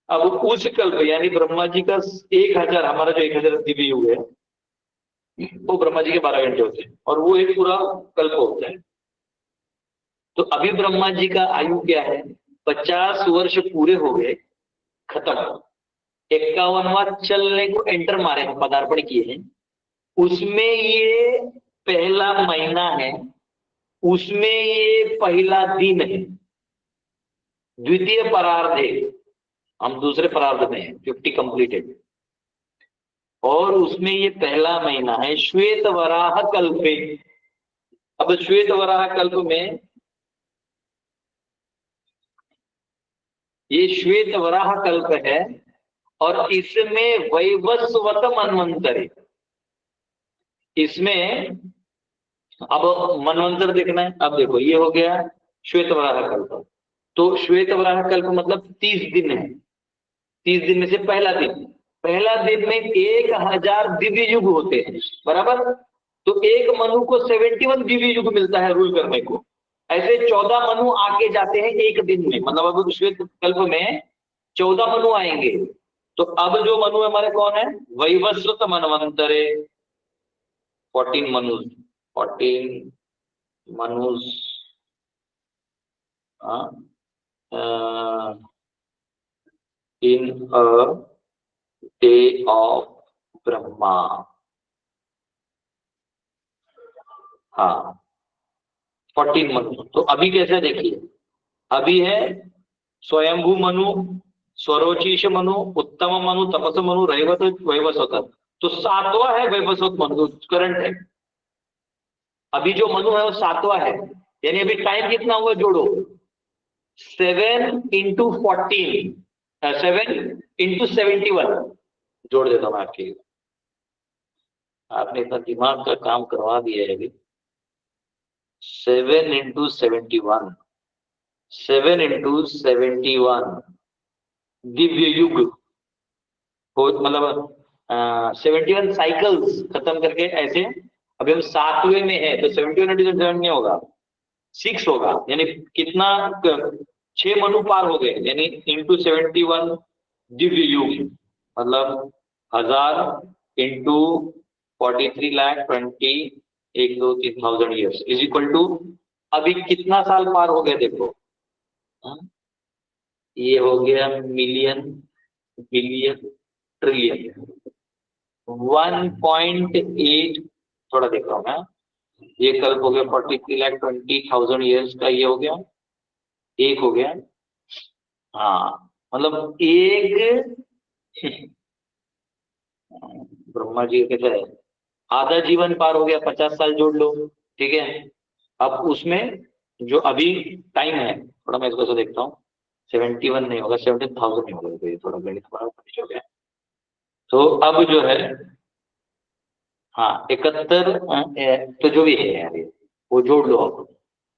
Speaker 2: अब उस कल्प यानी ब्रह्मा जी का 1000, हमारा जो 1000 दिव्य युग है, वो ब्रह्मा जी के 12 घंटे होते हैं, और वो एक पूरा कल्प होता है। तो अभी ब्रह्मा जी का आयु क्या है? 50 वर्ष पूरे हो गए, खत्म। 51वां चलने को एंटर मारे हैं, पदार्पण किए हैं। उसमें ये पहला महीना है, उसमें ये पहला दिन है। द्वितीय परार्ध है, हम दूसरे परार्ध में हैं, 50 कंप्लीटेड, और उसमें ये पहला महीना है श्वेत वराह कल्पे। अब श्वेत वराह कल्प में ये श्वेत वराह कल्प है, और इसमें वैवस्वत मनवंतर, इसमें अब मनवंतर देखना है। अब देखो ये हो गया श्वेत वराह कल्प। तो श्वेत वराह कल्प मतलब 30 दिन है। 30 दिन में से पहला दिन में 1000 दिव्य युग होते हैं, बराबर। तो एक मनु को 71 दिव्य युग मिलता है रूल करने को। ऐसे 14 मनु आके जाते हैं एक दिन में, मतलब अब श्वेत कल्प में 14 मनु आएंगे। तो अब जो मनु हमारे कौन है? Vaivasvata मनवंतरे, 14 मनुस in a day of Brahma. हाँ, 14 मनु। तो अभी कैसे देखिए, अभी है स्वयंभू मनु, स्वरोचीश मनु, उत्तम मनु, तपस मनु, रैवत, वैवस्वत। तो 7वां है वैवस्वत मनु, करंट है। अभी जो मनु है वो 7वां है, यानी अभी टाइम कितना हुआ जोड़ो, 7 into 14, 7 into 71 जोड़ देता हूं मैं आपके लिए। आपने इतना दिमाग का काम करवा दिया है अभी। 7 into 71, 7 into 71 दिव्य युग हो, मतलब 71 साइकिल्स खत्म करके ऐसे। अभी हम 7वें में है, तो 71 into 7 नहीं होगा, 6 होगा, यानी कितना 6 मनु पार हो गए, यानी इंटू 71 दिव्य युग, मतलब 1000 into 43,20,1,2,3,000 years is equal to अभी कितना साल पार हो गया देखो। ये हो गया मिलियन, बिलियन, ट्रिलियन, 1.8। थोड़ा देख रहा हूँ मैं, ये कल्प हो गया 43,20,000 ईयर्स का, ये हो गया एक हो गया। हाँ, मतलब एक ब्रह्मा जी कहते हैं आधा जीवन पार हो गया, 50 साल जोड़ लो, ठीक है। अब उसमें जो अभी टाइम है, थोड़ा मैं इसको देखता हूँ, 71 नहीं होगा, 70,000 नहीं होगा, तो ये थोड़ा गणित बड़ा हो गया। तो अब जो है, हाँ 71, तो जो भी है यार वो जोड़ लो। अब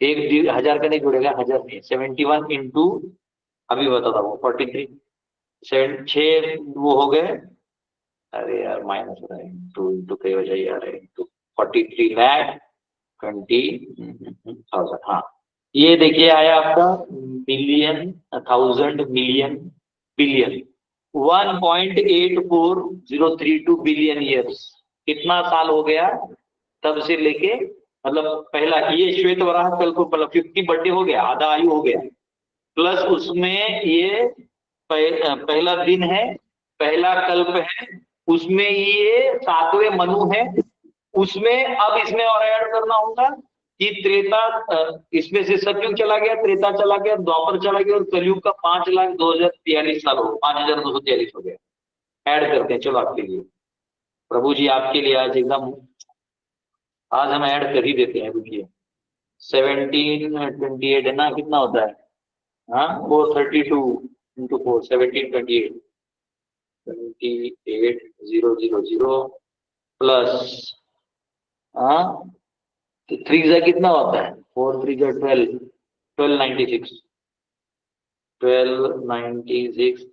Speaker 2: 1000 का नहीं जुड़ेगा, 1000 नहीं, 71 इंटू अभी बताता हूँ 43, 6 वो हो गए, अरे यार माइनस हो रहा है, इंटू कई वजह यार है, इंटू 43,20,000। हाँ, ये देखिए आया आपका million, 1000, million, billion, 1.84,032 billion years. कितना साल हो गया तब से लेके, मतलब पहला ये श्वेत वराह कल्प को, मतलब 50 बर्थडे हो गया, आधा आयु हो गया, प्लस उसमें ये पहला दिन है, पहला कल्प है, उसमें ये 7वें मनु है, उसमें अब इसमें और ऐड करना होगा कि त्रेता, इसमें से सतयुग चला गया, त्रेता चला गया, द्वापर चला गया, और कलयुग का 5,02,043 साल हो, 5,243 हो गया। ऐड करते हैं, चलो आपके लिए, प्रभु जी आपके लिए आज एकदम, आज हम ऐड कर ही देते हैं। रुकिए, 1728 है ना, कितना होता है? हाँ, 432 इंटू 4, 1728, 28,000 प्लस, हाँ 3 जा कितना होता है? 4 3 जा 12, 1296, 1296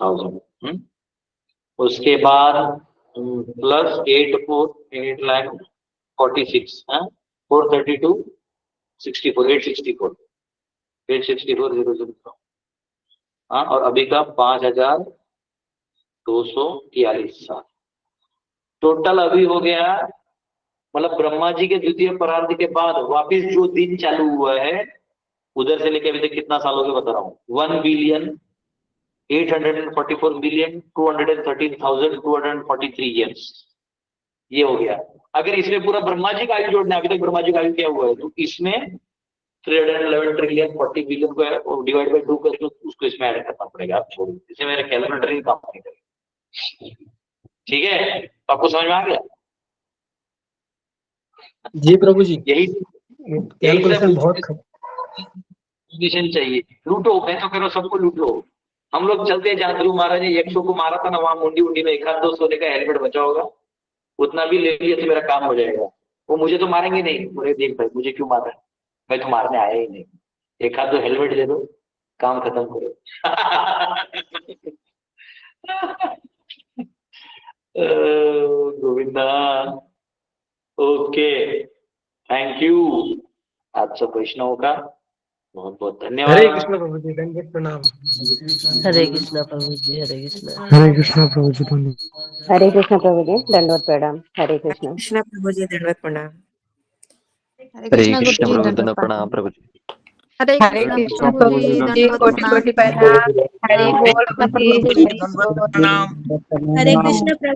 Speaker 2: 1000। उसके बाद प्लस 8,46, 432 64, 864,000। हाँ, और अभी का 5,243 साल। टोटल अभी हो गया, मतलब ब्रह्मा जी के द्वितीय परार्ध के बाद वापिस जो दिन चालू हुआ है उधर से लेके अभी तक कितना साल हो गया बता रहा हूँ, 1,844,213,243 ईयर्स ये हो गया। अगर इसमें पूरा ब्रह्मा जी का आयु जोड़ना है, अभी तक ब्रह्मा जी का आयु क्या हुआ है, तो इसमें 311 ट्रिलियन 40 बिलियन को डिवाइड बाय 2 करके उसको इसमें ऐड करना पड़ेगा। आप छोड़ो, इसे मेरे कैलकुलेटर ही काम नहीं करेगा। ठीक है, तो आपको समझ में आ गया?
Speaker 10: जी प्रभु जी,
Speaker 2: यही
Speaker 10: कैलकुलेशन बहुत
Speaker 2: कंडीशन चाहिए। लूटो, मैं तो कह रहा हूं सबको लूटो। हम लोग चलते हैं जहां ध्रुव महाराज ने 100 को मारा था ना, वहां मुंडी उंडी में 1-2 सोने का हेलमेट बचा होगा, उतना भी ले लिया तो मेरा काम हो जाएगा। वो मुझे तो मारेंगे नहीं, बोले देख भाई मुझे क्यों मार रहा है, मैं तो मारने आया ही नहीं, 1-2 हेलमेट दे दो, काम खत्म करो। गोविंदा, ओके, थैंक यू आप सब वैष्णवों का बहुत बहुत धन्यवाद।
Speaker 10: हरे कृष्ण प्रभु जी, दंडवत प्रणाम।
Speaker 7: हरे कृष्णा प्रभु जी, हरे कृष्णा।
Speaker 10: हरे कृष्ण प्रभु जी, धन्यवाद।
Speaker 3: हरे कृष्ण प्रभु जी, दंडवत प्रणाम। हरे कृष्ण।
Speaker 11: कृष्ण प्रभु जी, दंडवत प्रणाम।
Speaker 5: हरे कृष्णा गुरु जी, दंडवत प्रणाम।
Speaker 4: प्रभु जी।
Speaker 5: हरे
Speaker 11: हरे
Speaker 5: कृष्णा
Speaker 11: कृष्ण
Speaker 5: प्रभु
Speaker 11: प्रभु
Speaker 5: जी,
Speaker 11: जी,
Speaker 5: दंडवत
Speaker 11: कोटि
Speaker 5: प्रणाम।
Speaker 11: कोटि प्रणाम। हरि बोल प्रभु जी, हरि बोल।
Speaker 10: हरे
Speaker 11: कृष्ण प्रभु